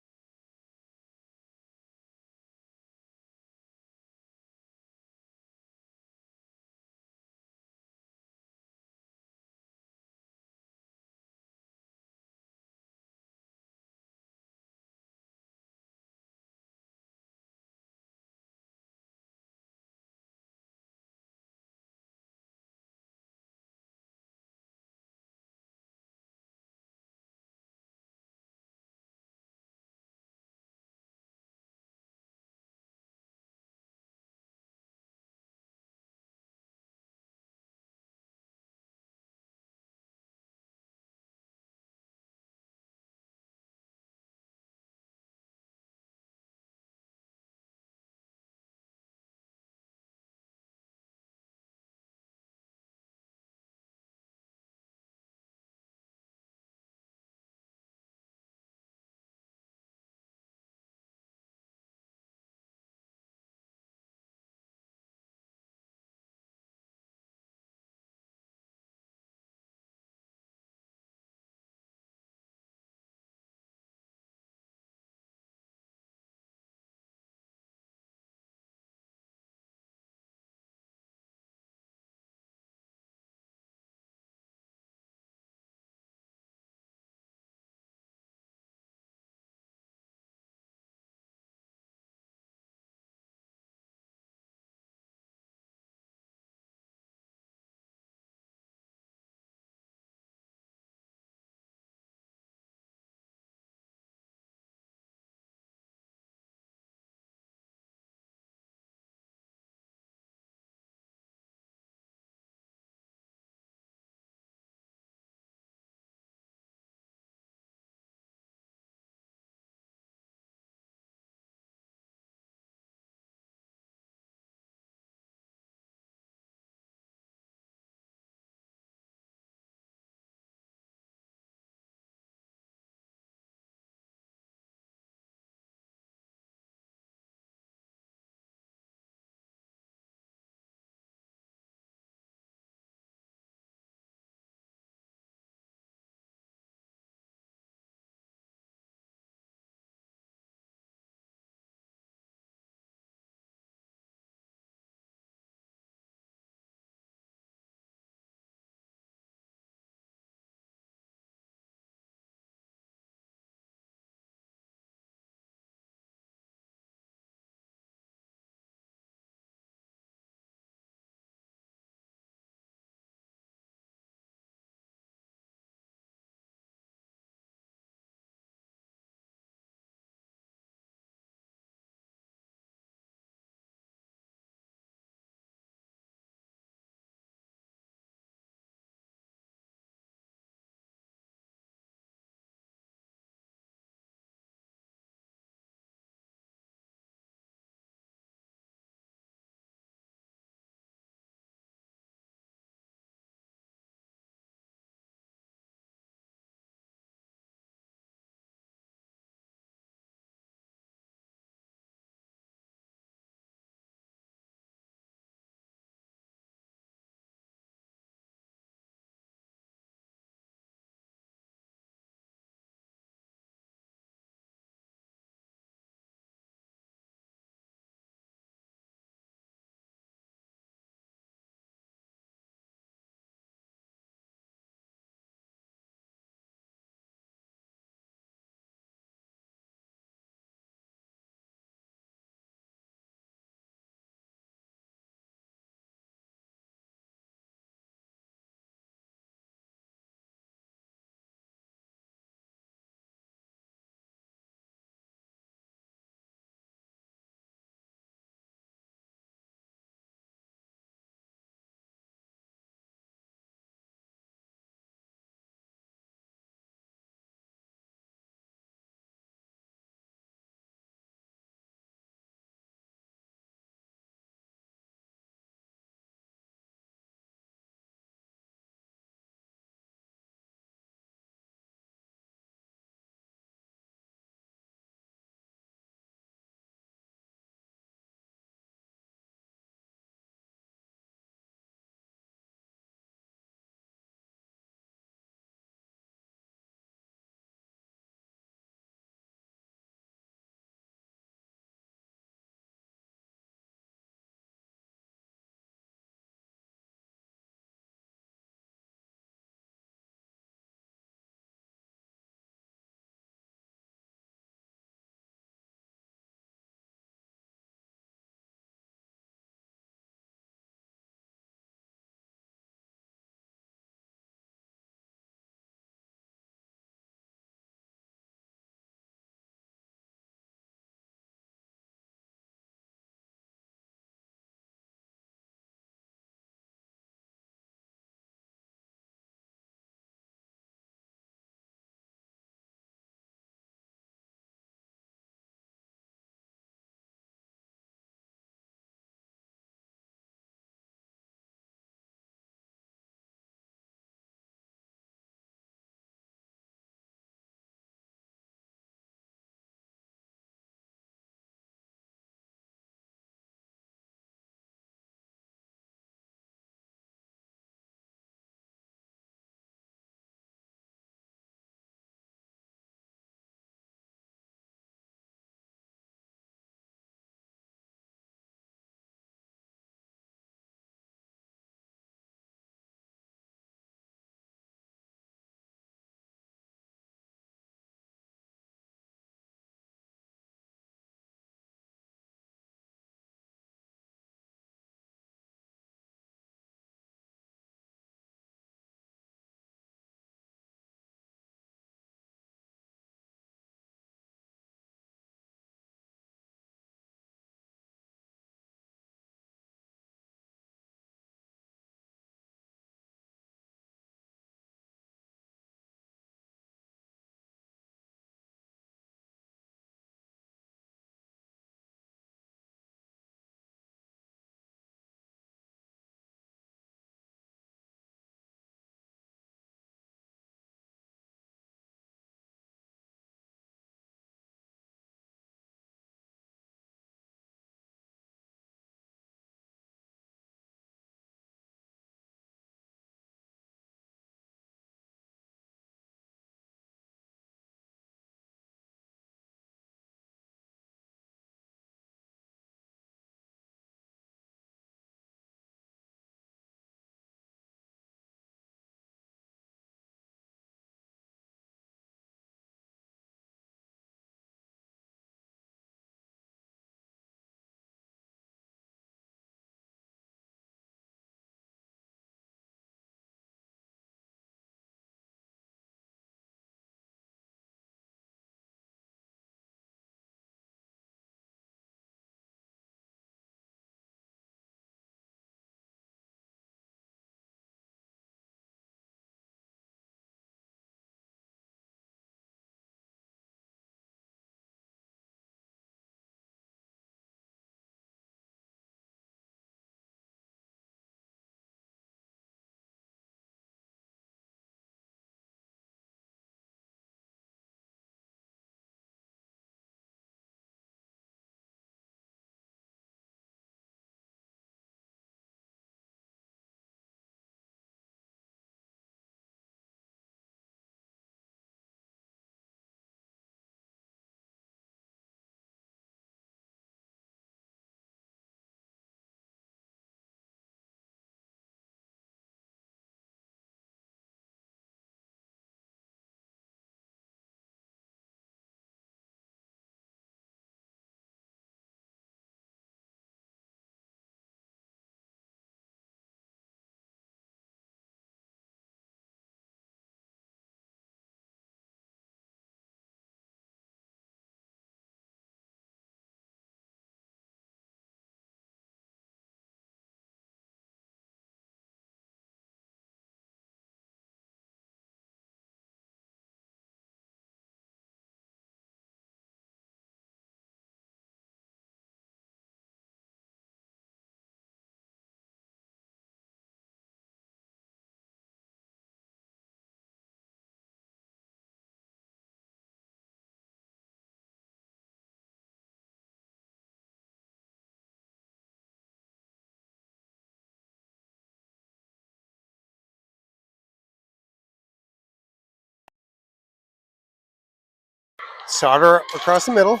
Solder across the middle.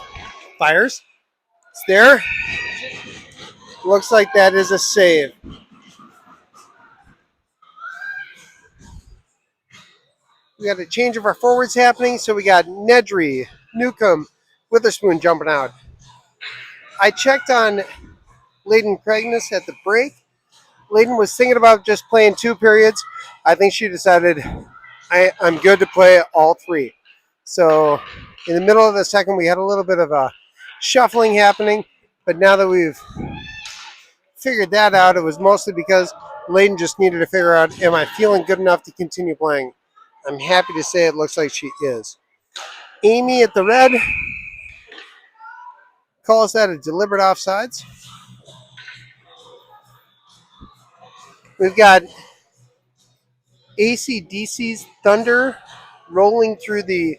Fires. It's there. Looks like that is a save. We got a change of our forwards happening, so we got Nedry, Newcomb, Witherspoon jumping out. I checked on Layden Craigness at the break. Layden was thinking about just playing 2 periods. I think she decided I'm good to play all 3. So in the middle of the second, we had a little bit of a shuffling happening, but now that we've figured that out, it was mostly because Layden just needed to figure out, am I feeling good enough to continue playing? I'm happy to say it looks like she is. Amy at the red calls that a deliberate offsides. We've got AC/DC's Thunder rolling through the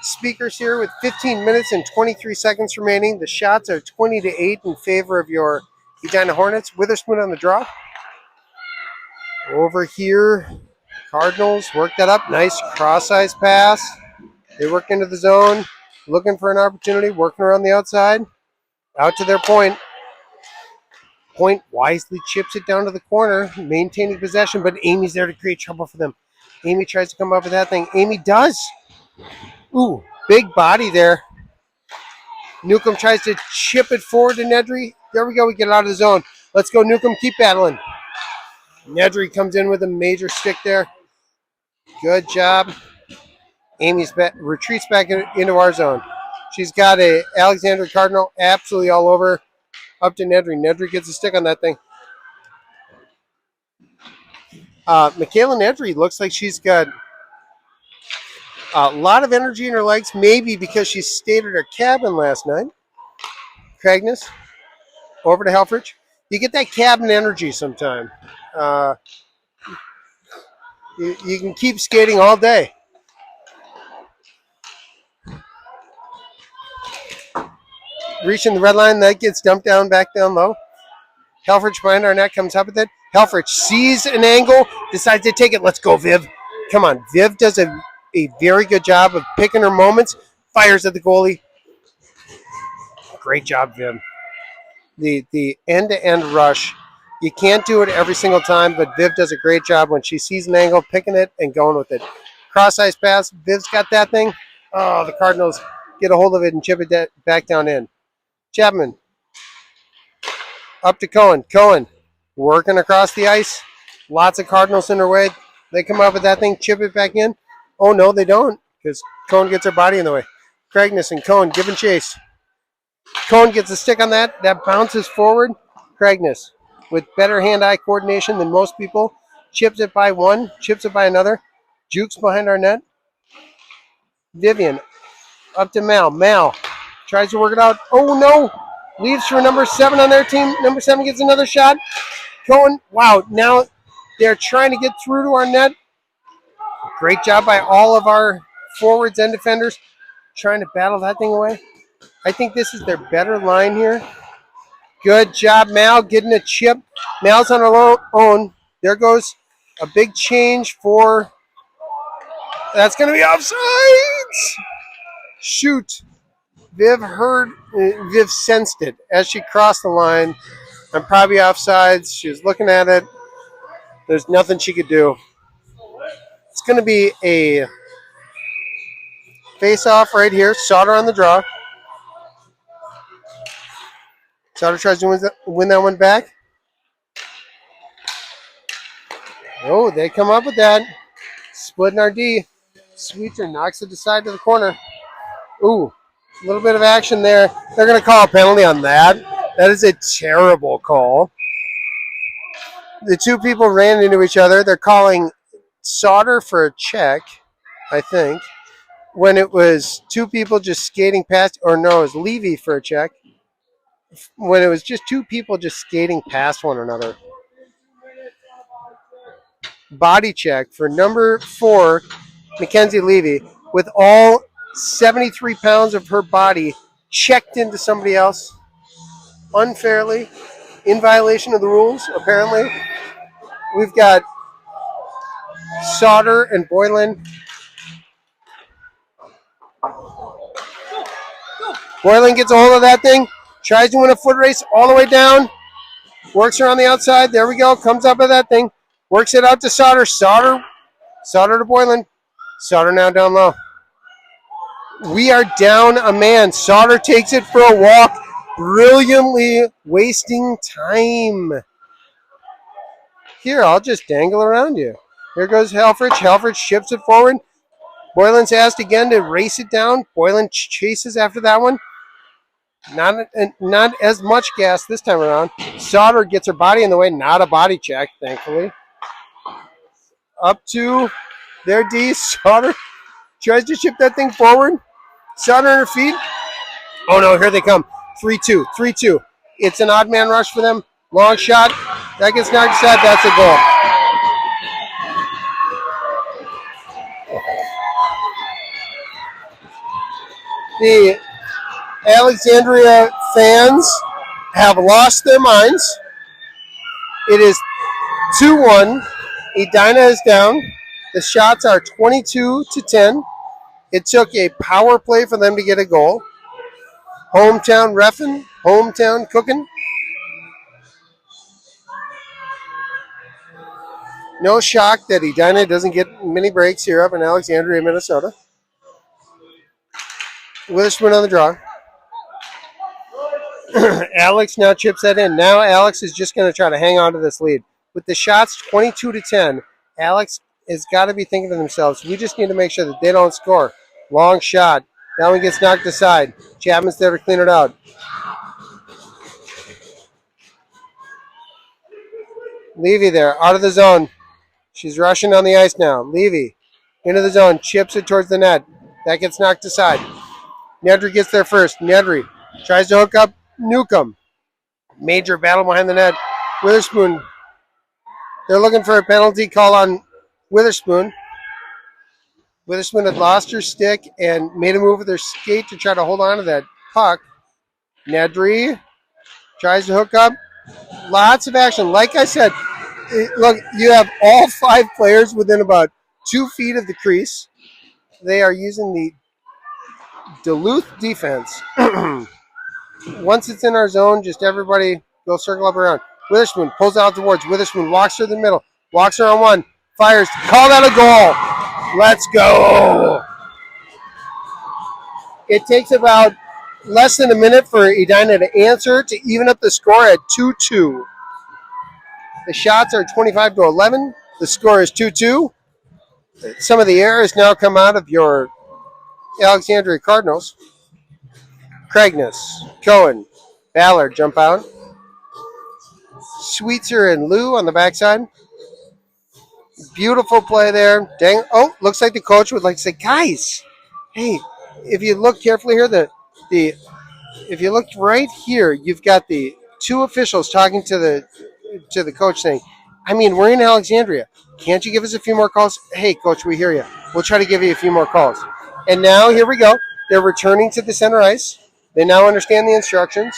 speakers here with 15 minutes and 23 seconds remaining. The shots are 20-8 in favor of your Edina Hornets. Witherspoon on the draw. Over here, Cardinals work that up. Nice cross-ice pass. They work into the zone, looking for an opportunity, working around the outside. Out to their point. Point wisely chips it down to the corner, maintaining possession, but Amy's there to create trouble for them. Amy tries to come up with that thing. Amy does. Ooh, big body there. Newcomb tries to chip it forward to Nedry. There we go. We get out of the zone. Let's go, Newcomb. Keep battling. Nedry comes in with a major stick there. Good job. Amy's retreats back into our zone. She's got a Alexandra Cardinal absolutely all over. Up to Nedry. Nedry gets a stick on that thing. Michaela Nedry looks like she's got a lot of energy in her legs, maybe because she stayed at her cabin last night. Craigness, over to Helfrich. You get that cabin energy sometime. You can keep skating all day. Reaching the red line, that gets dumped down, back down low. Helfrich behind our net comes up with it. Helfrich sees an angle, decides to take it. Let's go, Viv. Come on. Viv does a very good job of picking her moments. Fires at the goalie. Great job, Viv. The end-to-end rush. You can't do it every single time, but Viv does a great job when she sees an angle, picking it and going with it. Cross-ice pass. Viv's got that thing. Oh, the Cardinals get a hold of it and chip it back down in. Chapman. Up to Cohen. Cohen working across the ice. Lots of Cardinals in her way. They come up with that thing, chip it back in. Oh, no, they don't, because Cohen gets her body in the way. Craigness and Cohen giving chase. Cohen gets a stick on that. That bounces forward. Craigness, with better hand-eye coordination than most people, chips it by one, chips it by another. Jukes behind our net. Vivian up to Mal. Mal tries to work it out. Oh, no. Leaves for number 7 on their team. Number 7 gets another shot. Cohen, wow, now they're trying to get through to our net. Great job by all of our forwards and defenders trying to battle that thing away. I think this is their better line here. Good job, Mal, getting a chip. Mal's on her own. There goes a big change for... That's going to be offsides! Shoot. Viv sensed it as she crossed the line. I'm probably offsides. She was looking at it. There's nothing she could do. It's going to be a face-off right here. Sauter on the draw. Sauter tries to win that one back. Oh, they come up with that. Splitting our D. Sweetser knocks it aside to the corner. Ooh, a little bit of action there. They're going to call a penalty on that. That is a terrible call. The two people ran into each other. They're calling Sauter for a check, I think, when it was two people just skating past, or no, it was Levy for a check, when it was just two people just skating past one another. Body check for number 4, Mackenzie Levy, with all 73 pounds of her body checked into somebody else unfairly, in violation of the rules, apparently. We've got Sauter and Boylan Boylan gets a hold of that thing. Tries to win a foot race all the way down. Works her on the outside. There we go. Comes up with that thing. Works it out to Sauter. Sauter to Boylan. Sauter now down low. We are down a man. Sauter takes it for a walk. Brilliantly wasting time. Here, I'll just dangle around you. Here goes Helfrich. Helfrich ships it forward. Boylan's asked again to race it down. Boylan chases after that one. Not as much gas this time around. Sauter gets her body in the way. Not a body check, thankfully. Up to their D. Sauter tries to ship that thing forward. Sauter on her feet. Oh no, here they come. 3-2, 3-2. It's an odd man rush for them. Long shot. That gets knocked aside. That's a goal. The Alexandria fans have lost their minds. It is 2-1. Edina is down. The shots are 22-10. It took a power play for them to get a goal. Hometown reffing, hometown cooking. No shock that Edina doesn't get many breaks here up in Alexandria, Minnesota. Witherspoon on the draw. Alex now chips that in. Now Alex is just going to try to hang on to this lead. With the shots 22-10, Alex has got to be thinking to themselves, we just need to make sure that they don't score. Long shot. That one gets knocked aside. Chapman's there to clean it out. Levy there, out of the zone. She's rushing on the ice now. Levy into the zone, chips it towards the net. That gets knocked aside. Nedry gets there first. Nedry tries to hook up Newcomb. Major battle behind the net. Witherspoon. They're looking for a penalty call on Witherspoon. Witherspoon had lost her stick and made a move with her skate to try to hold on to that puck. Nedry tries to hook up. Lots of action. Like I said, look, you have all 5 players within about 2 feet of the crease. They are using the Duluth defense. Once it's in our zone, just everybody go circle up around. Witherspoon pulls out towards. Witherspoon walks through the middle. Walks her on one. Fires. Call that a goal. Let's go. It takes about less than a minute for Edina to answer to even up the score at 2-2. The shots are 25-11. The score is 2-2. Some of the air has now come out of your Alexandria Cardinals. Craigness, Cohen, Ballard jump out. Sweetser and Lou on the backside. Beautiful play there. Dang! Oh, looks like the coach would like to say, guys, hey, if you look carefully here, if you look right here, you've got the 2 officials talking to the coach saying, I mean, we're in Alexandria. Can't you give us a few more calls? Hey, coach, we hear you. We'll try to give you a few more calls. And now, here we go. They're returning to the center ice. They now understand the instructions.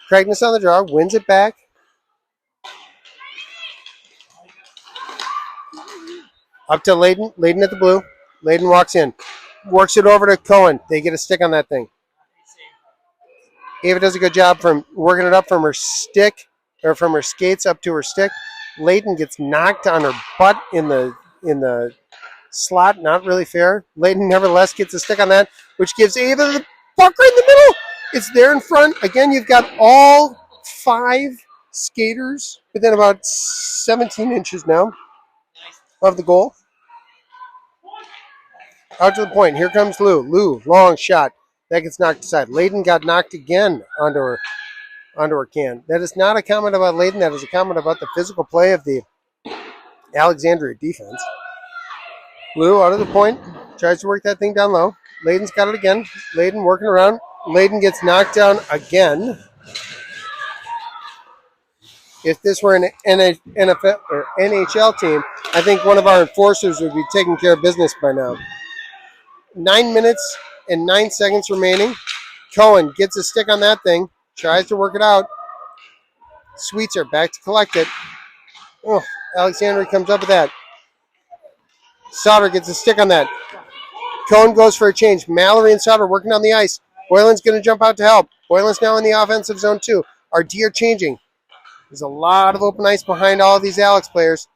Craigness on the draw, wins it back. Up to Layden. Layden at the blue. Layden walks in. Works it over to Cohen. They get a stick on that thing. Ava does a good job from working it up from her stick, or from her skates up to her stick. Layden gets knocked on her butt in the slot. Not really fair. Layden nevertheless gets a stick on that, which gives Ava the puck right in the middle. It's there in front. Again, you've got all 5 skaters within about 17 inches now of the goal. Out to the point. Here comes Lou. Lou, long shot. That gets knocked aside. Layden got knocked again onto her can. That is not a comment about Layden. That is a comment about the physical play of the Alexandria defense. Lou out of the point. Tries to work that thing down low. Layden's got it again. Layden working around. Layden gets knocked down again. If this were an NFL or NHL team, I think one of our enforcers would be taking care of business by now. 9 minutes and 9 seconds remaining. Cohen gets a stick on that thing. Tries to work it out. Sweetser back to collect it. Oh, Alexandria comes up with that. Sauter gets a stick on that. Cohen goes for a change. Mallory and Sauter working on the ice. Boylan's going to jump out to help. Boylan's now in the offensive zone too. Our D are changing. There's a lot of open ice behind all of these Alex players.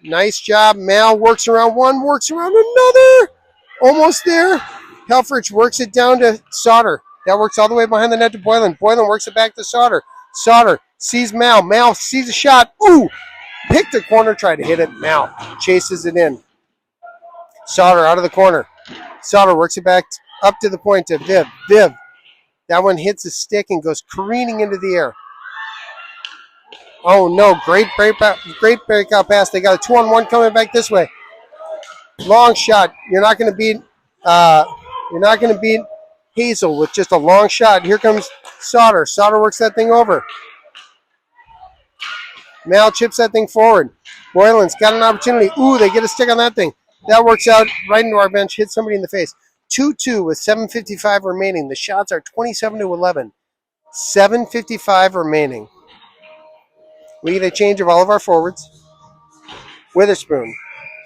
Nice job. Mal works around one, works around another. Almost there. Helfrich works it down to Sauter. That works all the way behind the net to Boylan. Boylan works it back to Sauter. Sauter sees Mal. Mal sees a shot. Ooh! Picked a corner, tried to hit it. Mal chases it in. Sauter out of the corner. Sauter works it back up to the point to Viv. Viv. That one hits a stick and goes careening into the air. Oh no, great breakout pass. They got a 2-on-1 coming back this way. Long shot. You're not going to beat Hazel with just a long shot. Here comes Sauter. Sauter works that thing over. Mal chips that thing forward. Boylan's got an opportunity. Ooh, they get a stick on that thing. That works out right into our bench. Hit somebody in the face. 2-2 with 7:55 remaining. The shots are 27-11. 7:55 remaining. We get a change of all of our forwards. Witherspoon,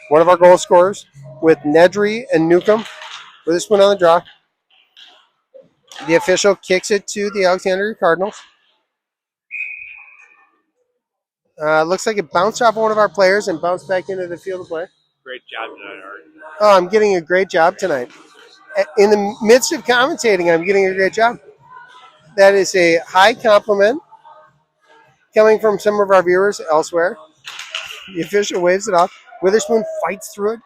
one of our goal scorers, with Nedry and Newcomb. Witherspoon on the draw. The official kicks it to the Alexandria Cardinals. Looks like it bounced off one of our players and bounced back into the field of play. Great job tonight, Art. Oh, I'm getting a great job tonight. In the midst of commentating, I'm getting a great job. That is a high compliment coming from some of our viewers elsewhere. The official waves it off. Witherspoon fights through it,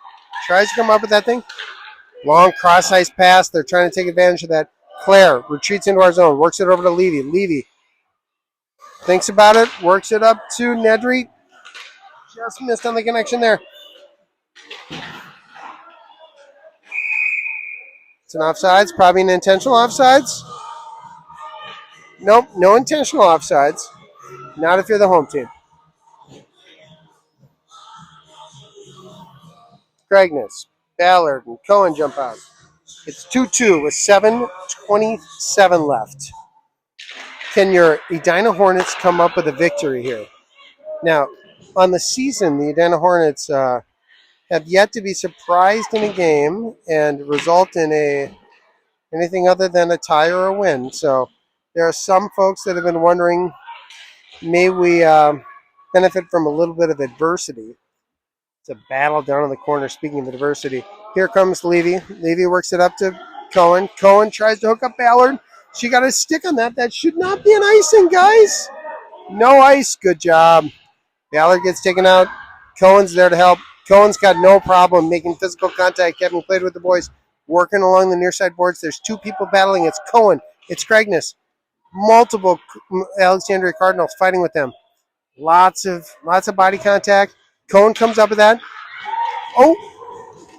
tries to come up with that thing. Long cross-ice pass. They're trying to take advantage of that. Claire retreats into our zone, works it over to Levy. Levy thinks about it, works it up to Nedry. Just missed on the connection there. It's an offsides, probably an intentional offsides. Nope, no intentional offsides. Not if you're the home team. Cragness, Ballard, and Cohen jump out. It's 2-2 with 7:27 left. Can your Edina Hornets come up with a victory here? Now, on the season, the Edina Hornets have yet to be surprised in a game and result in anything other than a tie or a win. So there are some folks that have been wondering, may we benefit from a little bit of adversity. It's a battle down in the corner, speaking of adversity. Here comes Levy. Levy works it up to Cohen. Cohen tries to hook up Ballard. She got a stick on that. That should not be an icing, guys. No ice. Good job. Ballard gets taken out. Cohen's there to help. Cohen's got no problem making physical contact, having played with the boys, working along the near side boards. There's two people battling. It's Cohen. It's Cragness. Multiple Alexandria Cardinals fighting with them. Lots of body contact. Cohen comes up with that. Oh,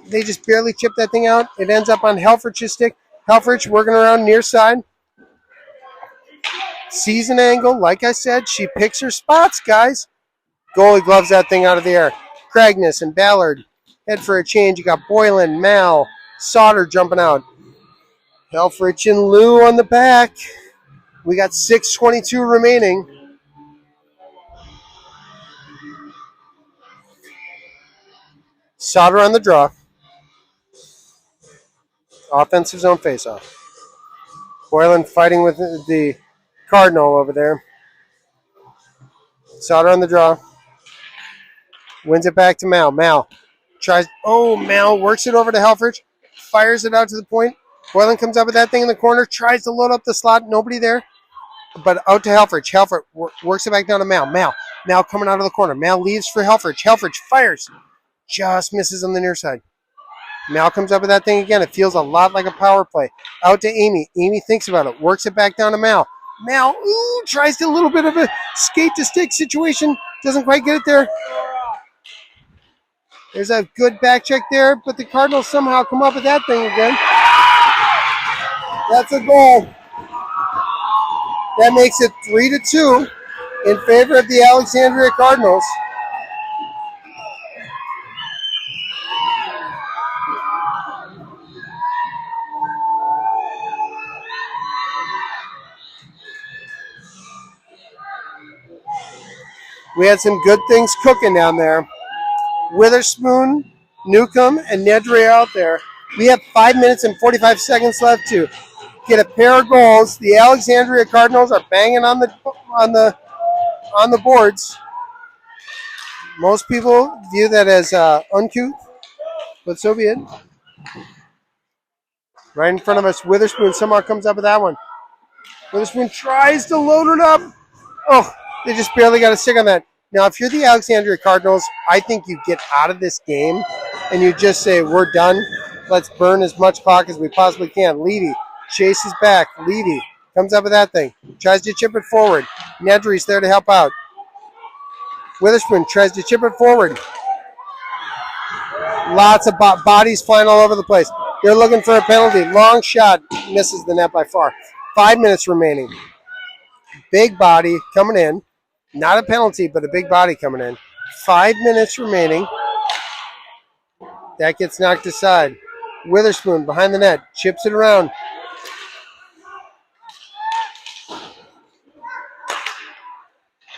they just barely chip that thing out. It ends up on Helfrich's stick. Helfrich working around near side. Sees an angle. Like I said, she picks her spots, guys. Goalie gloves that thing out of the air. Cragness and Ballard head for a change. You got Boylan, Mal, Sauter jumping out. Helfrich and Lou on the back. We got 6:22 remaining. Sauter on the draw. Offensive zone faceoff. Boylan fighting with the Cardinal over there. Sauter on the draw. Wins it back to Mal. Mal tries. Oh, Mal works it over to Helfrich. Fires it out to the point. Boylan comes up with that thing in the corner. Tries to load up the slot. Nobody there. But out to Helfrich. Helfrich works it back down to Mal. Mal coming out of the corner. Mal leaves for Helfrich. Helfrich fires. Just misses on the near side. Mal comes up with that thing again. It feels a lot like a power play. Out to Amy. Amy thinks about it. Works it back down to Mal. Mal tries to a little bit of a skate to stick situation. Doesn't quite get it there. There's a good back check there, but the Cardinals somehow come up with that thing again. That's a goal. That makes it 3-2 in favor of the Alexandria Cardinals. We had some good things cooking down there. Witherspoon, Newcomb, and Nedry out there. We have 5 minutes and 45 seconds left to get a pair of goals. The Alexandria Cardinals are banging on the boards. Most people view that as uncouth, but so be it. Right in front of us, Witherspoon somehow comes up with that one. Witherspoon tries to load it up. Oh, they just barely got a stick on that. Now, if you're the Alexandria Cardinals, I think you get out of this game and you just say, we're done. Let's burn as much clock as we possibly can. Levy chases back. Levy comes up with that thing. Tries to chip it forward. Nedry's there to help out. Witherspoon tries to chip it forward. Lots of bodies flying all over the place. They're looking for a penalty. Long shot. Misses the net by far. 5 minutes remaining. Big body coming in. Not a penalty, but a big body coming in. 5 minutes remaining. That gets knocked aside. Witherspoon behind the net. Chips it around.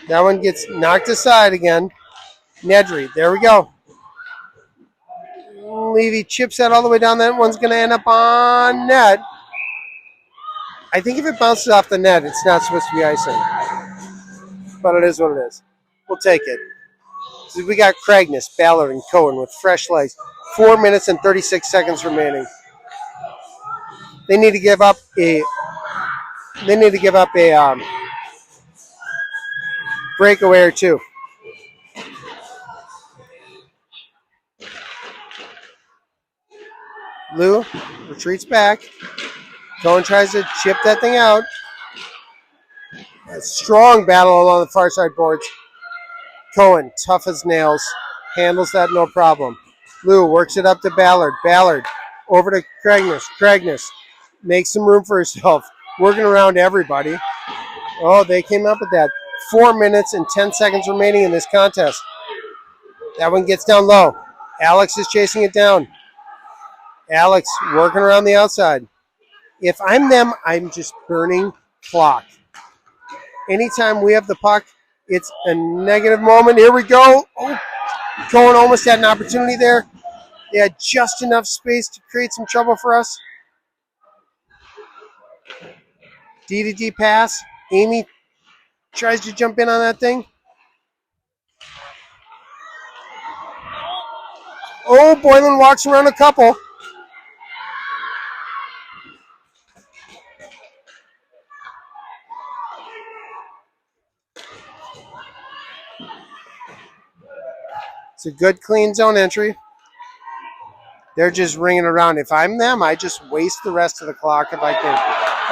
That one gets knocked aside again. Nedry. There we go. Levy chips that all the way down. That one's going to end up on net. I think if it bounces off the net, it's not supposed to be icing. But it is what it is. We'll take it. So we got Craigness, Ballard, and Cohen with fresh legs. 4 minutes and 36 seconds remaining. They need to give up a breakaway or two. Lou retreats back. Cohen tries to chip that thing out. A strong battle along the far side boards. Cohen, tough as nails, handles that no problem. Lou works it up to Ballard. Ballard over to Craigness. Craigness makes some room for herself, working around everybody. Oh, they came up with that. 4 minutes and 10 seconds remaining in this contest. That one gets down low. Alex is chasing it down. Alex working around the outside. If I'm them, I'm just burning clock. Anytime we have the puck, it's a negative moment. Here we go. Oh, Cohen almost had an opportunity there. They had just enough space to create some trouble for us. D-to-D pass. Amy tries to jump in on that thing. Oh, Boylan walks around a couple. It's a good, clean zone entry. They're just ringing around. If I'm them, I just waste the rest of the clock if I can.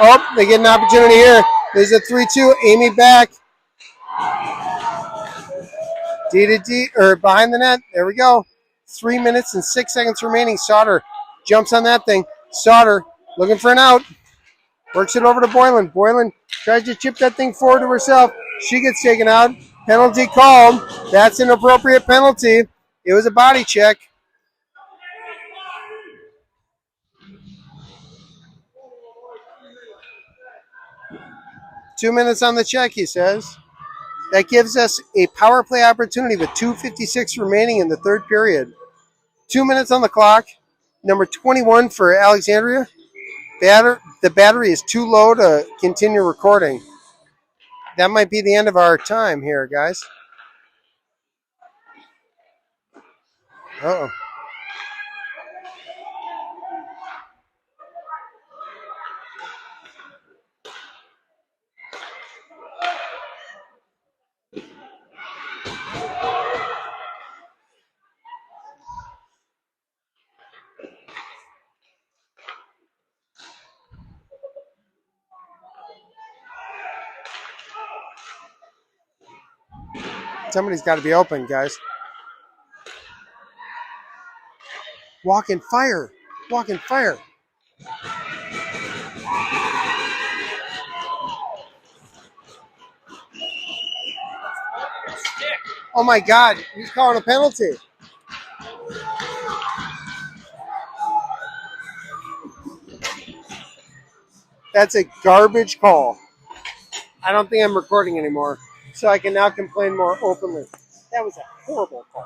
Oh, they get an opportunity here. There's a 3-2. Amy back. D-to-D, or behind the net. There we go. 3 minutes and 6 seconds remaining. Sauter jumps on that thing. Sauter looking for an out. Works it over to Boylan. Boylan tries to chip that thing forward to herself. She gets taken out. Penalty called. That's an appropriate penalty. It was a body check. "2 minutes on the check," he says. That gives us a power play opportunity with 2:56 remaining in the third period. 2 minutes on the clock. Number 21 for Alexandria. The battery is too low to continue recording. That might be the end of our time here, guys. Uh-oh. Somebody's got to be open, guys. Walk in fire. Walk in fire. Oh my God, he's calling a penalty. That's a garbage call. I don't think I'm recording anymore, so I can now complain more openly. That was a horrible call.